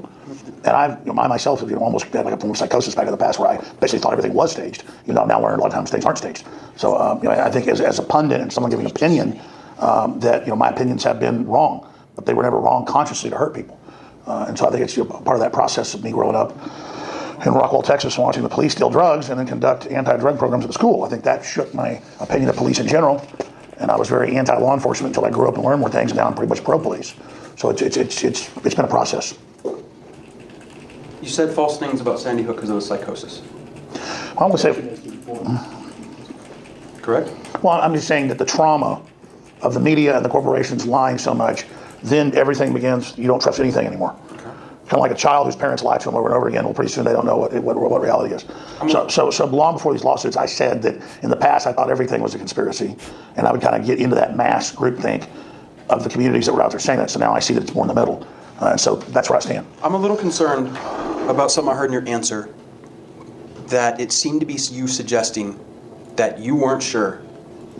And I myself have almost had like a form of psychosis back in the past where I basically thought everything was staged. I've now learned a lot of times things aren't staged. So I think as a pundit and someone giving opinion, that my opinions have been wrong, but they were never wrong consciously to hurt people. And so I think it's part of that process of me growing up in Rockwell, Texas, and watching the police steal drugs and then conduct anti-drug programs at the school. I think that shook my opinion of police in general, and I was very anti-law enforcement until I grew up and learned more things, and now I'm pretty much pro-police. So it's been a process. You said false things about Sandy Hook because of a psychosis. I'm going to say... Correct? Well, I'm just saying that the trauma of the media and the corporations lying so much, then everything begins, you don't trust anything anymore. Kind of like a child whose parents lie to them over and over again. Well, pretty soon they don't know what reality is. So long before these lawsuits, I said that in the past I thought everything was a conspiracy, and I would kind of get into that mass groupthink of the communities that were out there saying that. So now I see that it's more in the middle, and so that's where I stand. I'm a little concerned about something I heard in your answer, that it seemed to be you suggesting that you weren't sure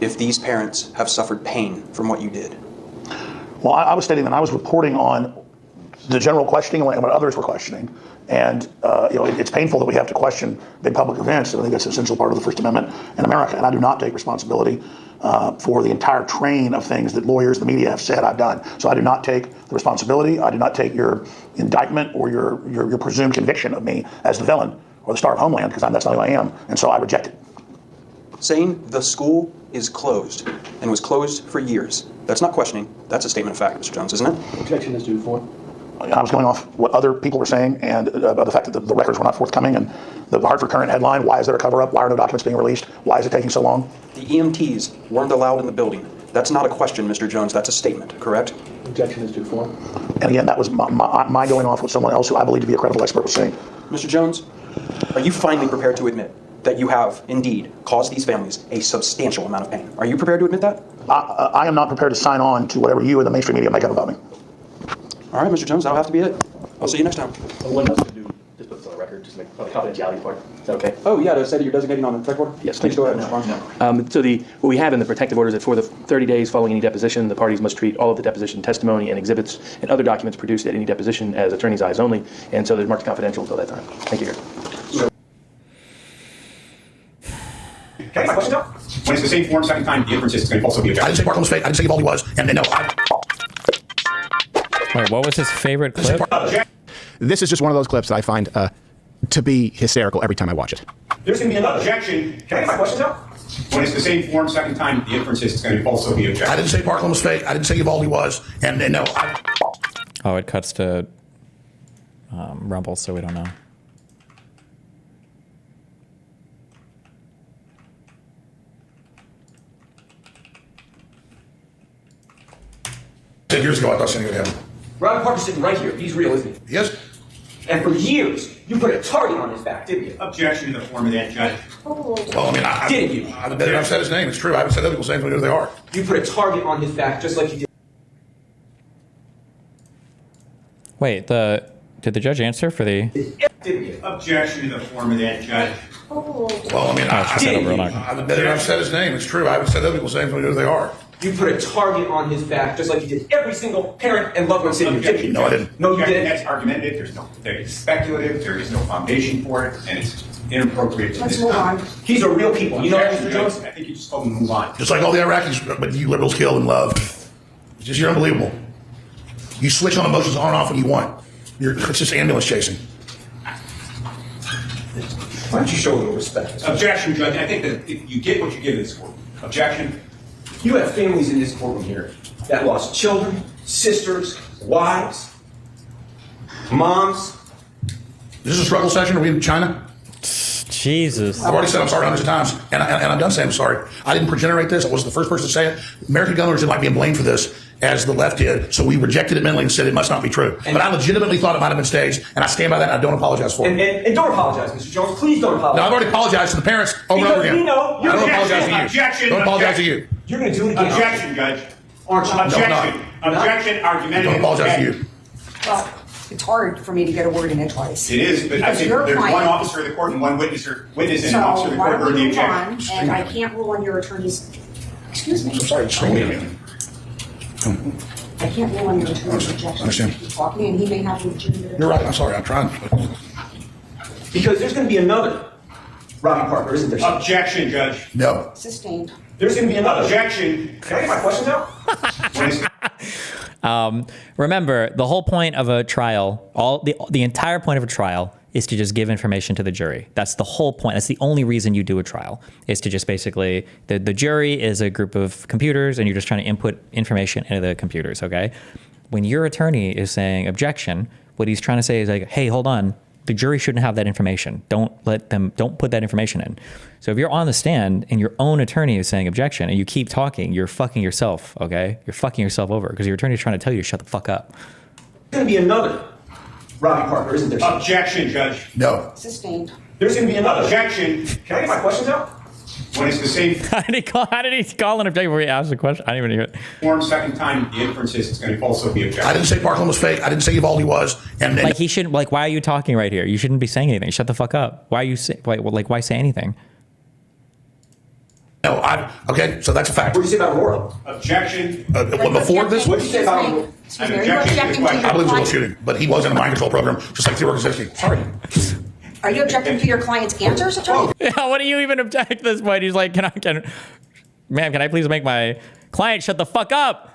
if these parents have suffered pain from what you did. Well, I was stating that I was reporting on the general questioning and what others were questioning. And it's painful that we have to question big public events. I think that's an essential part of the First Amendment in America. And I do not take responsibility for the entire train of things that lawyers, the media have said I've done. So I do not take the responsibility. I do not take your indictment or your presumed conviction of me as the villain or the star of Homeland, because that's not who I am. And so I reject it. Saying the school is closed and was closed for years, that's not questioning. That's a statement of fact, Mr. Jones, isn't it? Objection is due for. I was going off what other people were saying and about the fact that the records were not forthcoming, and the Hartford Current headline, why is there a cover-up? Why are no documents being released? Why is it taking so long? The EMTs weren't allowed in the building. That's not a question, Mr. Jones. That's a statement, correct? Objection is due for. And again, that was my going off what someone else who I believe to be a credible expert was saying. Mr. Jones, are you finally prepared to admit that you have indeed caused these families a substantial amount of pain? Are you prepared to admit that? I am not prepared to sign on to whatever you and the mainstream media make up about me. All right, Mr. Jones, that'll have to be it. I'll see you next time. One else to do, just put this on the record, just like the confidentiality part. Is that okay? Oh, yeah, to say that you're designating on the protective order? Yes. Please go ahead, Mr. Barnes. So what we have in the protective order is that for the 30 days following any deposition, the parties must treat all of the deposition testimony and exhibits and other documents produced at any deposition as attorney's eyes only, and so they're marked confidential until that time. Thank you. Okay, my question? When it's the same form, second time, the inference is going to also be objective. I didn't say Bartlett's fake. I didn't say Uvalde was. And no, Wait, what was his favorite clip? This is just one of those clips that I find to be hysterical every time I watch it. There's going to be an objection. Can I get my question out? When it's the same form, second time, the inference is going to also be objective. I didn't say Bartlett was fake. I didn't say Uvalde was. And no. Oh, it cuts to Rumble, so we don't know. Years ago, I thought something would happen. Ron Parker's sitting right here. He's real, isn't he? Yes. And for years, you put a target on his back, didn't you? Objection to the form of that judge. Well, I mean, Didn't you? I've said his name. It's true. I haven't said other people's names, but who they are. You put a target on his back, just like you did. Wait, the Did the judge answer for the? Objection to the form of that, Judge. Well, I mean, I've admitted I've said his name. It's true. I haven't said other people's names when we know who they are. You put a target on his back, just like you did every single parent and loved one sitting here. Objection. No, I didn't. No, you didn't. That's argumentative. There's speculative. There is no foundation for it, and it's inappropriate to Let's this move time. on. These are real people. You know that, Mr. Jones? I think you just told them to move on. Just like all the Iraqis, but you liberals kill and love. It's just, you're unbelievable. You switch on emotions on and off when you want. It's just ambulance chasing. Why don't you show a little respect? Objection, Judge. I think that you get what you give in this court. Objection. You have families in this courtroom here that lost children, sisters, wives, moms. This is a struggle session. Are we in China? Jesus. I've already said I'm sorry hundreds of times, and I'm done saying I'm sorry. I didn't progenerate this. I wasn't the first person to say it. American gun owners didn't like being blamed for this, as the left did, so we rejected it mentally and said it must not be true. But I legitimately thought it might have been staged, and I stand by that, and I don't apologize for it. And don't apologize, Mr. Jones. Please don't apologize. No, I've already apologized to the parents over and over again. We know. I don't apologize to you. Objection. Don't apologize to you. You're going to do it again. Objection, Judge. Aren't you? Objection. Objection. Argumentative. Don't apologize to you. Well, it's hard for me to get a word in edgewise. It is, but I Because think your there's client- one officer of the court and one witness and So an officer of the why court don't heard we the move on, objection. and I can't rule on your attorney's, excuse me. I'm sorry, scream at me. I can't rule on your attorney's objection. Understand. He's talking and he may have legitimate. You're right. I'm sorry. I'm trying. Because there's going to be another Robbie Parker, isn't there? Objection, Judge. No. Sustained. There's going to be another. Objection. Can I get my questions out? Remember, the whole point of a trial, the entire point of a trial is to just give information to the jury. That's the whole point. That's the only reason you do a trial, is to just basically, the jury is a group of computers and you're just trying to input information into the computers, okay? When your attorney is saying objection, what he's trying to say is like, hey, hold on, the jury shouldn't have that information. Don't put that information in. So if you're on the stand and your own attorney is saying objection and you keep talking, you're fucking yourself, okay? You're fucking yourself over because your attorney is trying to tell you to shut the fuck up. There's going to be another Robbie Parker, isn't there? Objection, Judge. No. Sustained. There's going to be another. Objection. Can I get my questions out? When it's the same How did he call an objection before he asked the question? I didn't even hear it. form, second time, the inference is it's going to also be objection. I didn't say Parkland was fake. I didn't say Uvalde was. And Like he shouldn't. Like, why are you talking right here? You shouldn't be saying anything. Shut the fuck up. Why are you say? Why say anything? No. Okay. So that's a fact. What did you say about Aurora? Objection. Before this, What did you say about Aurora? Excuse me, are you objecting to I your believe it was a client? shooting, but he was in a mind control program, just like Theodore Kaczynski. Sorry. Are you objecting to your client's answers, attorney? Yeah, what do you even object at this point? He's like, ma'am, can I please make my client shut the fuck up?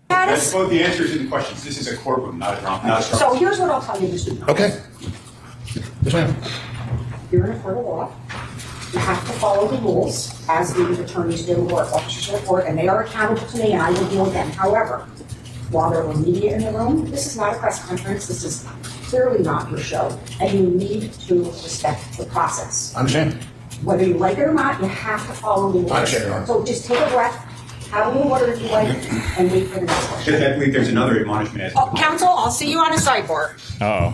That's both the answers and the questions. This is a courtroom, not a drama. So here's what I'll tell you, Mr. Jones. Okay. Yes, ma'am. You're in a court of law. You have to follow the rules, as the attorneys do, or officers of the court, and they are accountable to me, and I will deal with them. However, while there were media in the room, this is not a press conference. This is clearly not your show, and you need to respect the process. I understand. Whether you like it or not, you have to follow the rules. I understand, Your Honor. So just take a breath, have a little water if you like, and wait for the next question. I believe there's another admonishment. As Oh, counsel, I'll see you on a sidebar. Oh.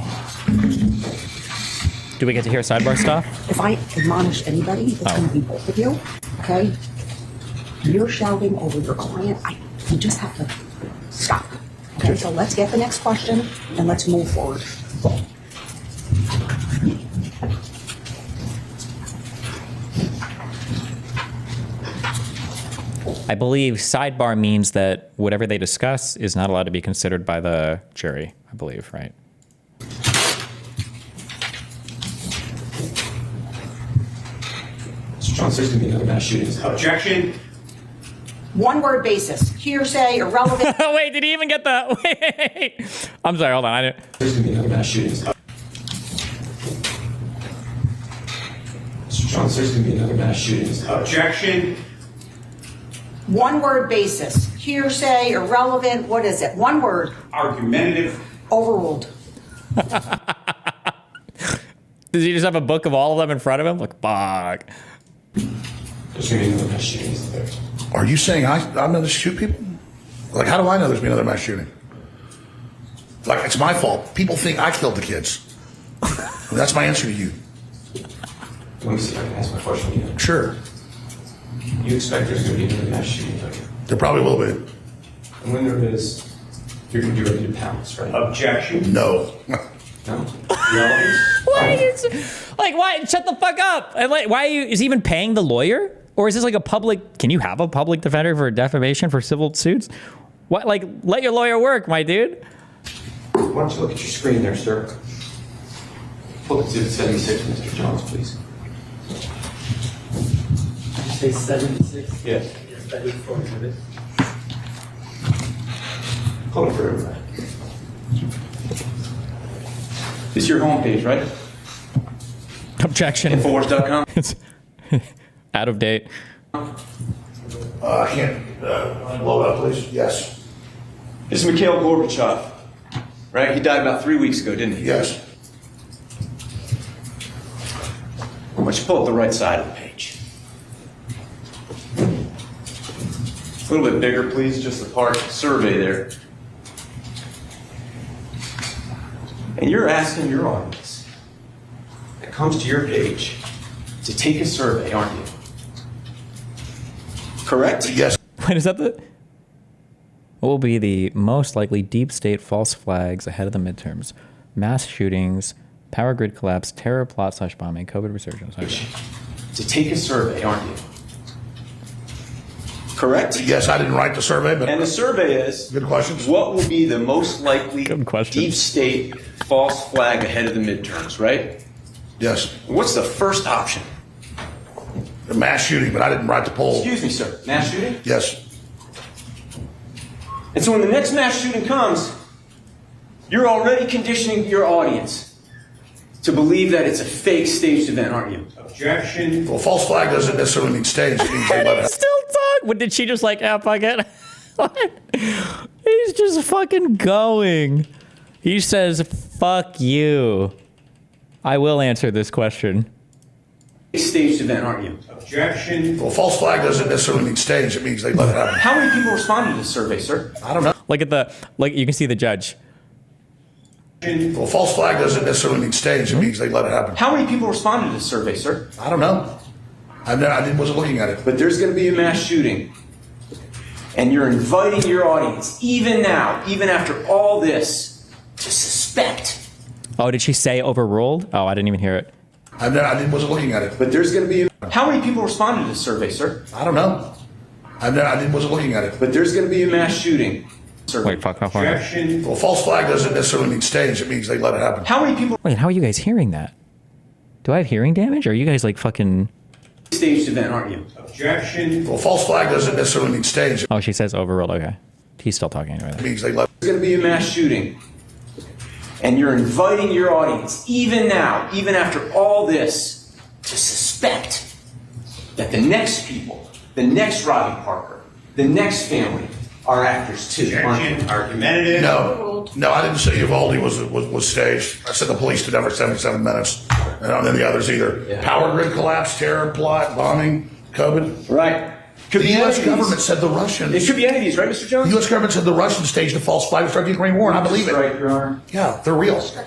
Do we get to hear sidebar stuff? If I admonish anybody, it's going to be both of you, okay? You're shouting over your client. You just have to stop. Okay, so let's get the next question and let's move forward. I believe sidebar means that whatever they discuss is not allowed to be considered by the jury, I believe, right? Mr. Jones, there's going to be another mass shooting. Objection. One word basis. Hearsay, irrelevant. Wait, did he even get the... Wait. I'm sorry, hold on. I didn't... There's going to be another mass shooting. Mr. Jones, there's going to be another mass shooting. Objection. One word basis. Hearsay, irrelevant. What is it? One word. Argumentative. Overruled. Does he just have a book of all of them in front of him? Like, fuck. There's going to be another mass shooting. Are you saying I'm going to shoot people? Like, how do I know there's been another mass shooting? Like, it's my fault. People think I killed the kids. That's my answer to you. Let me see if I can ask my question again. Sure. You expect there's going to be another mass shooting, don't you? There probably will be. And when there is, you're going to be ready to pounce, right? Objection. No. Why are you like? Why? Shut the fuck up! And like, why are you? Is he even paying the lawyer, or is this like a public? Can you have a public defender for defamation for civil suits? What? Like, let your lawyer work, my dude. Why don't you look at your screen there, sir? Pull exhibit 76, Mr. Jones, please. Did you say 76? Yes. Yes, that is for exhibit. Pull it for everybody. This is your homepage, right? Objection. Infowars.com. It's out of date. I can't blow it up, please. Yes. This is Mikhail Gorbachev, right? He died about 3 weeks ago, didn't he? Yes. Why don't you pull up the right side of the page? A little bit bigger, please, just the part survey there. And you're asking your audience that comes to your page to take a survey, aren't you? Correct? Yes. Wait, is that the? What will be the most likely deep state false flags ahead of the midterms? Mass shootings, power grid collapse, terror plot / bombing, COVID resurgence. Okay. To take a survey, aren't you? Correct? Yes, I didn't write the survey, but and the survey is good questions. What will be the most likely deep state false flag ahead of the midterms, right? Yes. What's the first option? The mass shooting, but I didn't write the poll. Excuse me, sir. Mass shooting? Yes. And so when the next mass shooting comes, you're already conditioning your audience to believe that it's a fake staged event, aren't you? Objection. Well, false flag doesn't necessarily mean staged. It means they let it. Still talk. What did she just like? Ah, fuck it. He's just fucking going. He says, "Fuck you." I will answer this question. Staged event, aren't you? Objection. Well, false flag doesn't necessarily mean staged. It means they let it happen. How many people responded to this survey, sir? I don't know. Look at the you can see the judge. Well, false flag doesn't necessarily mean staged. It means they let it happen. How many people responded to this survey, sir? I don't know. Wasn't looking at it. But there's going to be a mass shooting. And you're inviting your audience, even now, even after all this, to suspect. Oh, did she say overruled? Oh, I didn't even hear it. Wasn't looking at it. But there's going to be How many people responded to this survey, sir? I don't know. Wasn't looking at it. But there's going to be a mass shooting. Wait, fuck. Objection. Well, false flag doesn't necessarily mean staged. It means they let it happen. How many people? Wait, how are you guys hearing that? Do I have hearing damage? Or are you guys like fucking staged event, aren't you? Objection. Well, false flag doesn't necessarily mean staged. Oh, she says overruled. Okay. He's still talking anyway. It means they let. There's going to be a mass shooting. And you're inviting your audience, even now, even after all this, to suspect that the next people, the next Robbie Parker, the next family are actors too. Objection. Argumentative. No, I didn't say Uvalde was staged. I said the police did that for 77 minutes. And I don't know the others either. Yeah. Power grid collapse, terror plot, bombing, COVID. Right. Could the U.S. government said the Russians. It could be any of these, right, Mr. Jones? The U.S. government said the Russians staged a false flag to start the Ukraine war, and I believe it. Right, Your Honor. Yeah, they're real. So,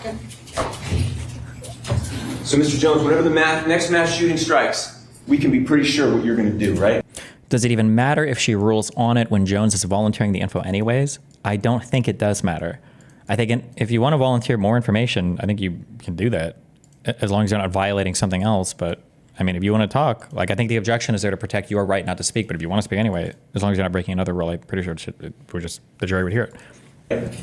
Mr. Jones, whenever the next mass shooting strikes, we can be pretty sure what you're going to do, right? Does it even matter if she rules on it when Jones is volunteering the info anyways? I don't think it does matter. I think if you want to volunteer more information, I think you can do that as long as you're not violating something else. But I mean, if you want to talk, like I think the objection is there to protect your right not to speak. But if you want to speak anyway, as long as you're not breaking another rule, I'm pretty sure the jury would hear it.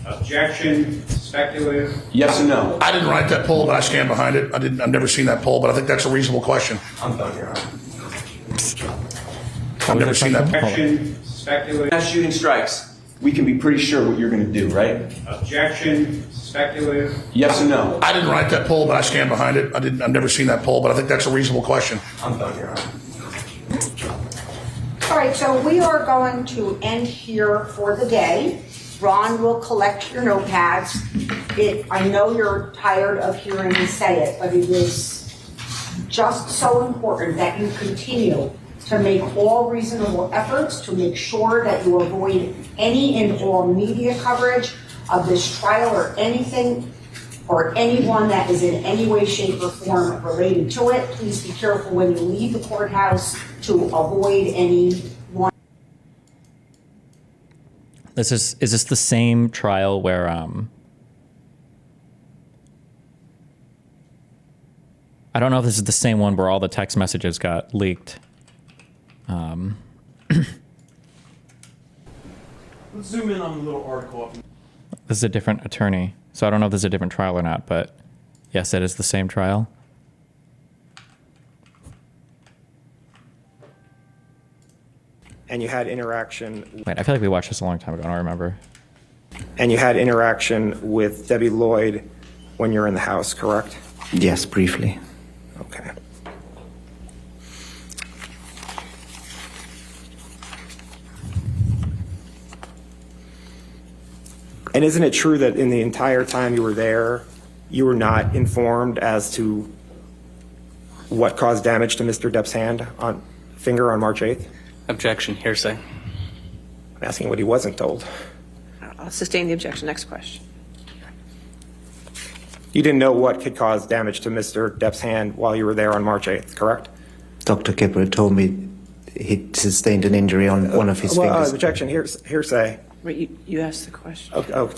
Objection. Speculative. Yes or no? I didn't write that poll, but I stand behind it. I've never seen that poll, but I think that's a reasonable question. I'm done, Your Honor. I've never seen that poll. Objection. Speculative. Mass shooting strikes. We can be pretty sure what you're going to do, right? Objection. Speculative. Yes or no? I didn't write that poll, but I stand behind it. I've never seen that poll, but I think that's a reasonable question. I'm done, Your Honor. All right, so we are going to end here for the day. Ron will collect your notepads. I know you're tired of hearing me say it, but it is just so important that you continue to make all reasonable efforts to make sure that you avoid any and all media coverage of this trial or anything or anyone that is in any way, shape, or form related to it. Please be careful when you leave the courthouse to avoid anyone. Is this the same trial where I don't know if this is the same one where all the text messages got leaked. Let's zoom in on the little article. This is a different attorney, so I don't know if this is a different trial or not, but yes, it is the same trial. And you had interaction. Wait, I feel like we watched this a long time ago. I don't remember. And you had interaction with Debbie Lloyd when you were in the house, correct? Yes, briefly. Okay. And isn't it true that in the entire time you were there, you were not informed as to what caused damage to Mr. Depp's finger on March 8th? Objection, hearsay. I'm asking what he wasn't told. I'll sustain the objection. Next question. You didn't know what could cause damage to Mr. Depp's hand while you were there on March 8th, correct? Dr. Kipper told me he sustained an injury on one of his fingers. Objection, hearsay. Wait, you asked the question. Oh.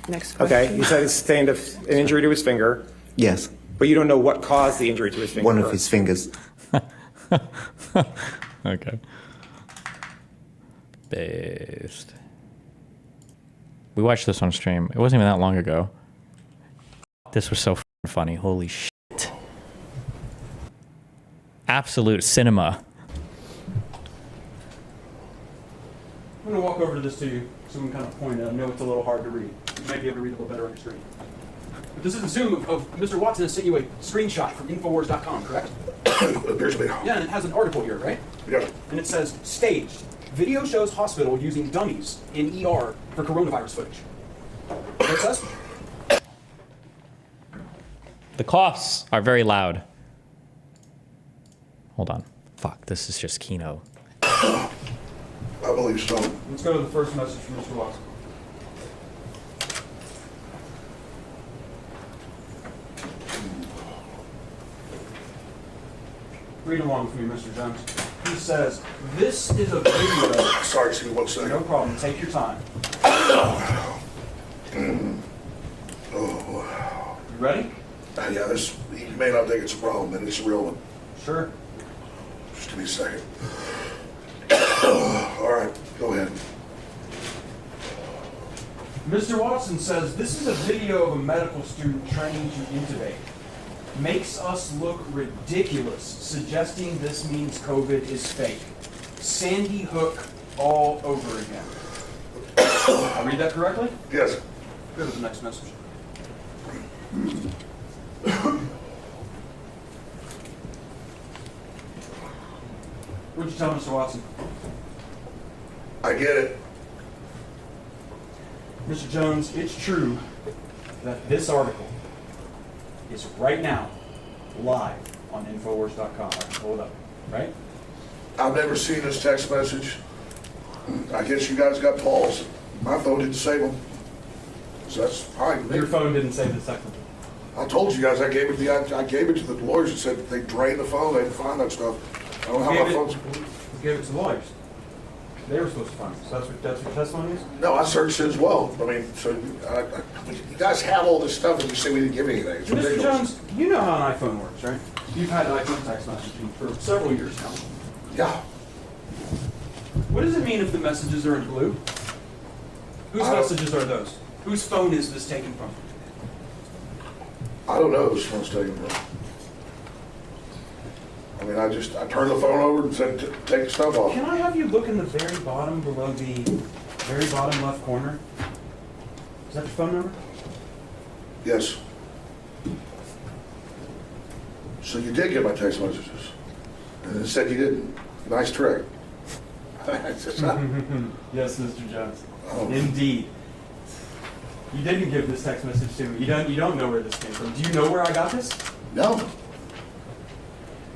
Next question. Okay, you said he sustained an injury to his finger. Yes. But you don't know what caused the injury to his finger. One of his fingers. Okay. Based. We watched this on stream. It wasn't even that long ago. This was so f***ing funny. Holy shit. Absolute cinema. I'm going to walk over to this to you so we can kind of point it. I know it's a little hard to read. You might be able to read a little better on your screen. But this is a Zoom of Mr. Watson has sent you a screenshot from Infowars.com, correct? It appears to be. Yeah, and it has an article here, right? Yes. And it says, staged. Video shows hospital using dummies in ER for coronavirus footage. What it says? The coughs are very loud. Hold on. Fuck, this is just Kino. I believe so. Let's go to the first message from Mr. Watson. Read along with me, Mr. Jones. He says, this is a video. Sorry, excuse me 1 second. No problem. Take your time. Oh. You ready? Yeah, this, you may not think it's a problem, but it's a real one. Sure. Just give me a second. All right, go ahead. Mr. Watson says, this is a video of a medical student training to intubate. Makes us look ridiculous, suggesting this means COVID is fake. Sandy Hook all over again. I read that correctly? Yes. Go to the next message. What'd you tell Mr. Watson? I get it. Mr. Jones, it's true that this article is right now live on Infowars.com. I can pull it up, right? I've never seen this text message. I guess you guys got Paul's. My phone didn't save them. So that's fine. Your phone didn't save the second. I told you guys I gave it to the lawyers and said they drained the phone, they didn't find that stuff. I don't know how my phone's. Who gave it to the lawyers? They were supposed to find it. So that's what testimony is? No, I searched it as well. I mean, so you guys have all this stuff and you say we didn't give anything. It's Mr. ridiculous. Jones, you know how an iPhone works, right? You've had iPhone text messaging for several years now. Yeah. What does it mean if the messages are in blue? Whose messages are those? Whose phone is this taken from? I don't know whose phone's taken from. I mean, I turned the phone over and said, take the stuff off. Can I have you look in the very bottom below the very bottom left corner? Is that your phone number? Yes. So you did get my text messages. And it said you didn't. Nice trick. Yes, Mr. Jones. Oh. Indeed. You didn't give this text message to me. You don't know where this came from. Do you know where I got this? No.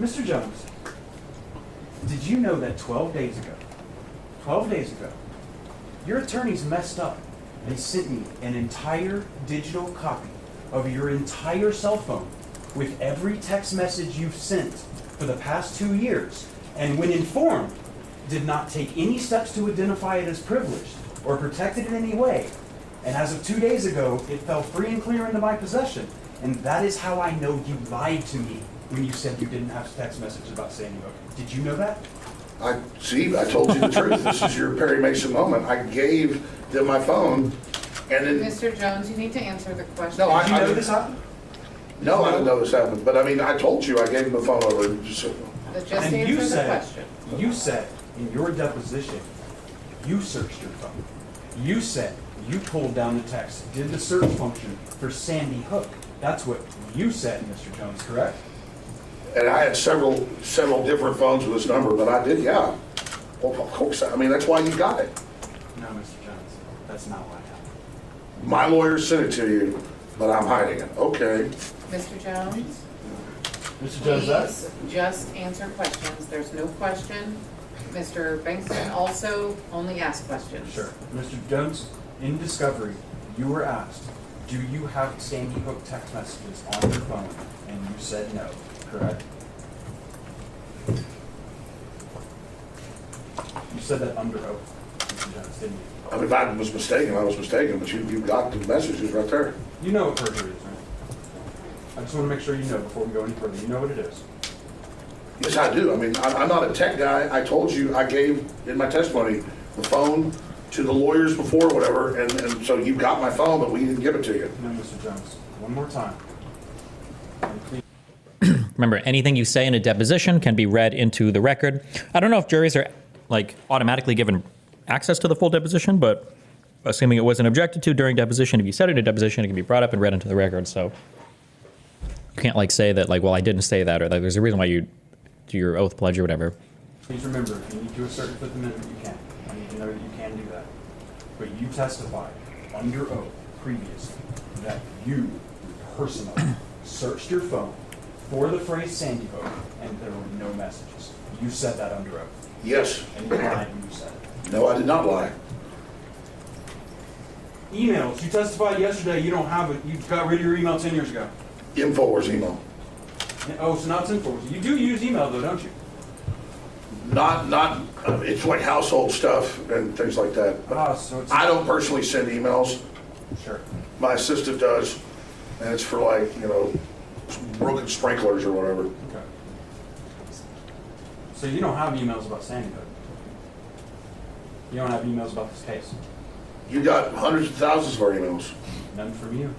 Mr. Jones, did you know that 12 days ago, your attorneys messed up and sent me an entire digital copy of your entire cell phone with every text message you've sent for the past 2 years, and when informed, did not take any steps to identify it as privileged or protect it in any way. And as of 2 days ago, it fell free and clear into my possession. And that is how I know you lied to me when you said you didn't have text messages about Sandy Hook. Did you know that? I told you the truth. This is your Perry Mason moment. I gave them my phone, and then Mr. Jones, you need to answer the question. No, Did you know this happened? No, I didn't know this happened. But I mean, I told you I gave them the phone over. Just Just And answer you the said, question. you said in your deposition, you searched your phone. You said you pulled down the text, did the search function for Sandy Hook. That's what you said, Mr. Jones, correct? And I had several different phones with this number, but I did, yeah. Well, of course. I mean, that's why you got it. No, Mr. Jones, that's not what happened. My lawyer sent it to you, but I'm hiding it. Okay. Mr. Jones? Mr. Jones, Please just answer questions. There's no question. Mr. Bankston also only asks questions. Sure. Mr. Jones, in discovery, you were asked, do you have Sandy Hook text messages on your phone? And you said no, correct? You said that under oath, Mr. Jones, didn't you? I mean, if I was mistaken, but you got the messages right there. You know what perjury is, right? I just want to make sure you know before we go any further. You know what it is. Yes, I do. I mean, I'm not a tech guy. I told you I gave in my testimony the phone to the lawyers before, whatever, and so you got my phone, but we didn't give it to you. No, Mr. Jones. One more time. Remember, anything you say in a deposition can be read into the record. I don't know if juries are like automatically given access to the full deposition, but assuming it wasn't objected to during deposition, if you said it in a deposition, it can be brought up and read into the record. So you can't like say that like, well, I didn't say that, or like, there's a reason why you do your oath pledge or whatever. Please remember, if you need to assert the Fifth Amendment, you can. I need to know that you can do that. But you testified under oath previously that you personally searched your phone for the phrase Sandy Hook, and there were no messages. You said that under oath. Yes. And you lied when you said it. No, I did not lie. Emails. You testified yesterday you don't have it. You got rid of your email 10 years ago. InfoWars email. Oh, so now it's InfoWars. You do use email though, don't you? Not. It's like household stuff and things like that. So it's I don't personally send emails. Sure. My assistant does, and it's for like broken sprinklers or whatever. Okay. So you don't have emails about Sandy Hook. You don't have emails about this case. You got hundreds of thousands of our emails. None from you.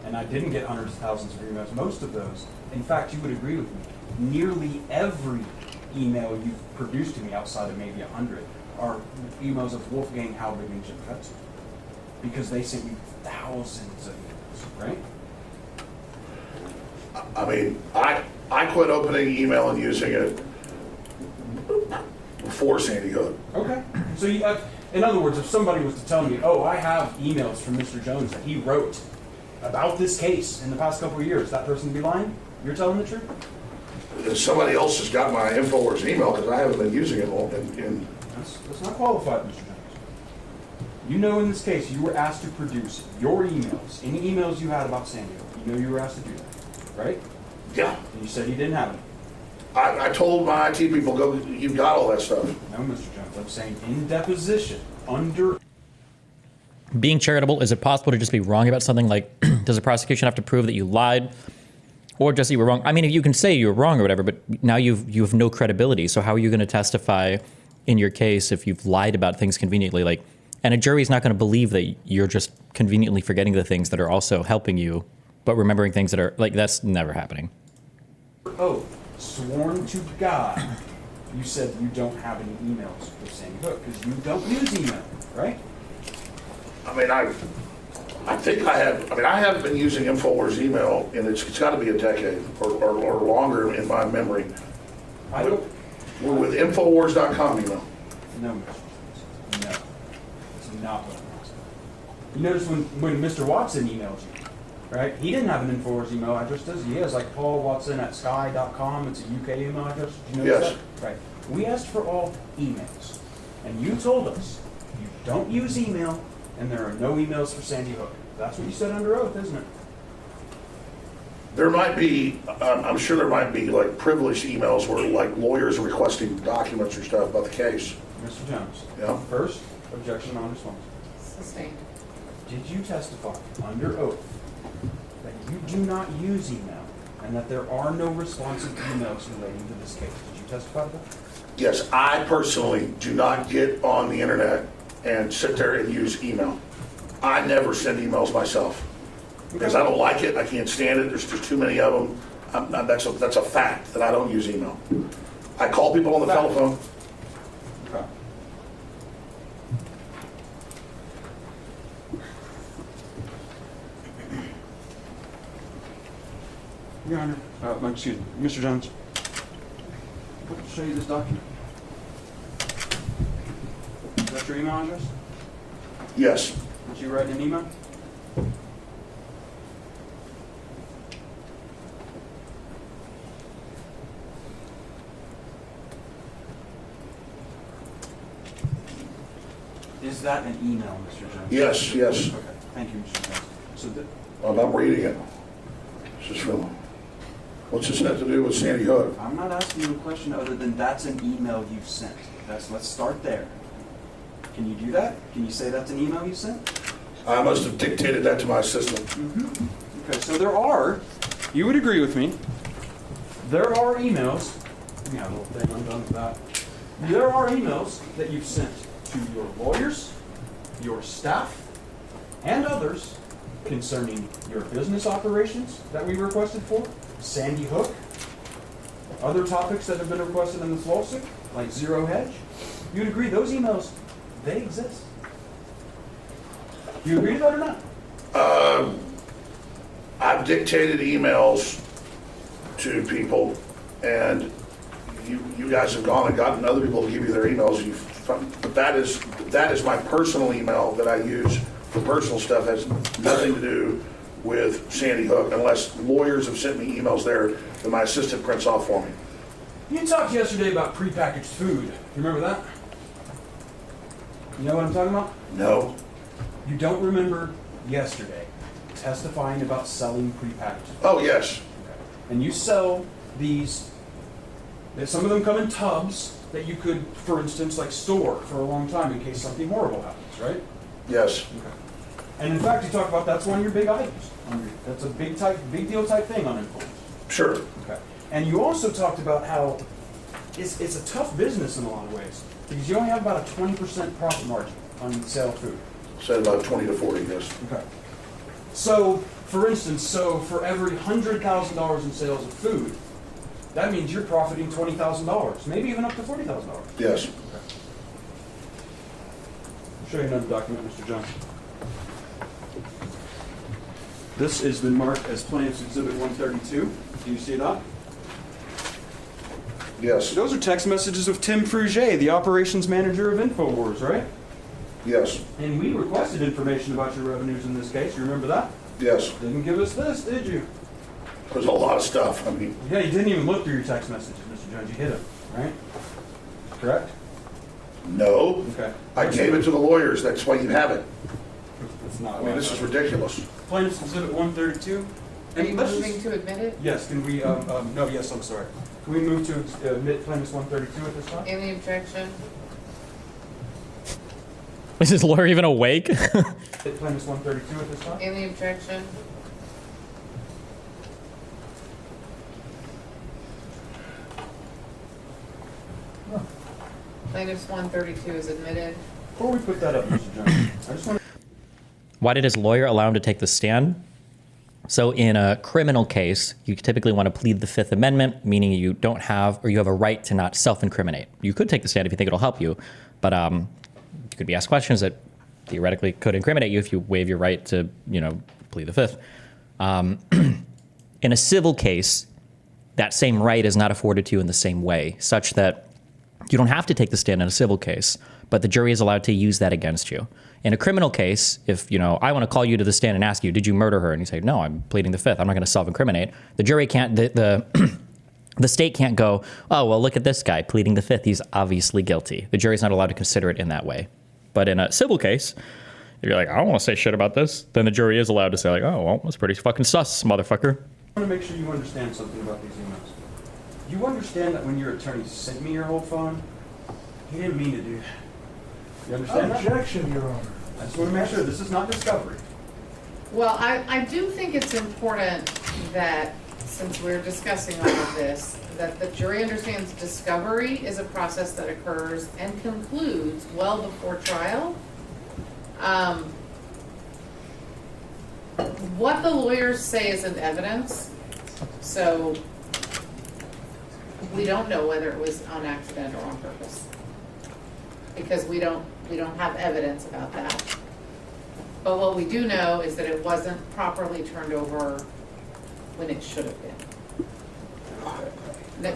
And I didn't get hundreds of thousands of emails. Most of those, in fact, you would agree with me, nearly every email you've produced to me outside of maybe 100 are emails of Wolfgang Halbig and Jim Fetzer. Because they sent you thousands of emails, right? I mean, I quit opening email and using it before Sandy Hook. Okay. So you have, in other words, if somebody was to tell me, oh, I have emails from Mr. Jones that he wrote about this case in the past couple of years, that person would be lying? You're telling the truth? Somebody else has got my InfoWars email because I haven't been using it all. That's not qualified, Mr. Jones. You know in this case you were asked to produce your emails, any emails you had about Sandy Hook. You know you were asked to do that, right? Yeah. And you said you didn't have it. I told my IT people, go, you've got all that stuff. No, Mr. Jones, I'm saying in deposition, under... Being charitable, is it possible to just be wrong about something? Like, does the prosecution have to prove that you lied? Or just you were wrong? I mean, if you can say you were wrong or whatever, but now you have no credibility. So how are you going to testify in your case if you've lied about things conveniently? Like, and a jury's not going to believe that you're just conveniently forgetting the things that are also helping you, but remembering things that are, like, that's never happening. Oh, sworn to God, you said you don't have any emails with Sandy Hook because you don't use email, right? I mean, I think I have. I mean, I haven't been using InfoWars email, and it's got to be a decade or longer in my memory. We're with Infowars.com email. No, Mr. Jones. No. It's not what I'm asking. You notice when Mr. Watson emailed you, right? He didn't have an InfoWars email address, does he? He has like paulwatson@sky.com. It's a UK email address. Did you notice that? Right. We asked for all emails, and you told us you don't use email, and there are no emails for Sandy Hook. That's what you said under oath, isn't it? There might be, I'm sure there might be like privileged emails where like lawyers are requesting documents or stuff about the case. Mr. Jones. Yeah. First, objection non-responsive. Sustained. Did you testify under oath that you do not use email and that there are no responsive emails relating to this case. Did you testify to that? Yes, I personally do not get on the internet and sit there and use email. I never send emails myself because I don't like it. I can't stand it. There's too many of them. That's a fact that I don't use email. I call people on the telephone. Okay. Your Honor, excuse me, Mr. Jones. I'll show you this document. Is that your email address? Yes. Did you write an email? Is that an email, Mr. Jones? Yes, yes. Okay, thank you, Mr. Jones. So I'm not reading it. It's just from, what's this have to do with Sandy Hook? I'm not asking you a question other than that's an email you sent. Let's start there. Can you do that? Can you say that's an email you sent? I must have dictated that to my assistant. Okay, so you would agree with me, there are emails, give me a little thing, I'm done with that. There are emails that you've sent to your lawyers, your staff, and others concerning your business operations that we requested for, Sandy Hook, other topics that have been requested in this lawsuit, like Zero Hedge. You'd agree those emails, they exist. You agree with that or not? I've dictated emails to people, and you guys have gone and gotten other people to give you their emails. But that is my personal email that I use for personal stuff. Has nothing to do with Sandy Hook, unless lawyers have sent me emails there that my assistant prints off for me. You talked yesterday about prepackaged food. You remember that? You know what I'm talking about? No. You don't remember yesterday testifying about selling prepackaged food? Oh, yes. Okay. And you sell these, some of them come in tubs that you could, for instance, like store for a long time in case something horrible happens, right? Yes. Okay. And in fact, you talk about that's one of your big items. That's a big deal type thing on influence. Sure. Okay. And you also talked about how it's a tough business in a lot of ways because you only have about a 20% profit margin on sale of food. Said about 20 to 40, yes. Okay. So, for instance, for every $100,000 in sales of food, that means you're profiting $20,000, maybe even up to $40,000. Yes. Okay. I'll show you another document, Mr. Jones. This has been marked as Plaintiff's Exhibit 132. Do you see that? Yes. Those are text messages of Tim Fruget, the operations manager of InfoWars, right? Yes. And we requested information about your revenues in this case. You remember that? Yes. Didn't give us this, did you? There's a lot of stuff. I mean. Yeah, you didn't even look through your text messages, Mr. Jones. You hid them, right? Correct? No. Okay. I gave it to the lawyers. That's why you have it. That's not. I mean, this is ridiculous. Plaintiff's Exhibit 132. Are you moving to admit it? Yes. Can we? No. Yes. I'm sorry. Can we move to admit Plaintiff's 132 at this time? Any objection? Is his lawyer even awake? Plaintiff's 132 at this time? Any objection? Plaintiff's 132 is admitted. Before we put that up, Mr. Jones, I just want to... Why did his lawyer allow him to take the stand? So in a criminal case, you typically want to plead the Fifth Amendment, meaning you don't have, or you have a right to not self-incriminate. You could take the stand if you think it'll help you, but you could be asked questions that theoretically could incriminate you if you waive your right to, plead the Fifth. In a civil case, that same right is not afforded to you in the same way, such that you don't have to take the stand in a civil case, but the jury is allowed to use that against you. In a criminal case, if, I want to call you to the stand and ask you, did you murder her? And you say, no, I'm pleading the Fifth. I'm not going to self-incriminate. The jury can't, the state can't go, oh, well, look at this guy pleading the Fifth. He's obviously guilty. The jury's not allowed to consider it in that way. But in a civil case, if you're like, I don't want to say shit about this, then the jury is allowed to say, like, oh, well, that's pretty fucking sus, motherfucker. I want to make sure you understand something about these emails. You understand that when your attorney sent me your whole phone, he didn't mean to do that. You understand that? Objection, Your Honor. I just want to make sure this is not discovery. Well, I do think it's important that since we're discussing all of this, that the jury understands discovery is a process that occurs and concludes well before trial. What the lawyers say isn't evidence, so we don't know whether it was on accident or on purpose, because we don't have evidence about that. But what we do know is that it wasn't properly turned over when it should have been.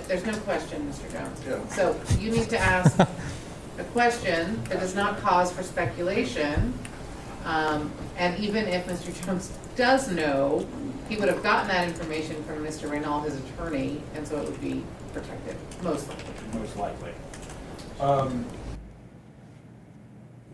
There's no question, Mr. Jones. Yeah. So you need to ask a question that is not cause for speculation. And even if Mr. Jones does know, he would have gotten that information from Mr. Reynal, his attorney, and so it would be protected, most likely. Most likely.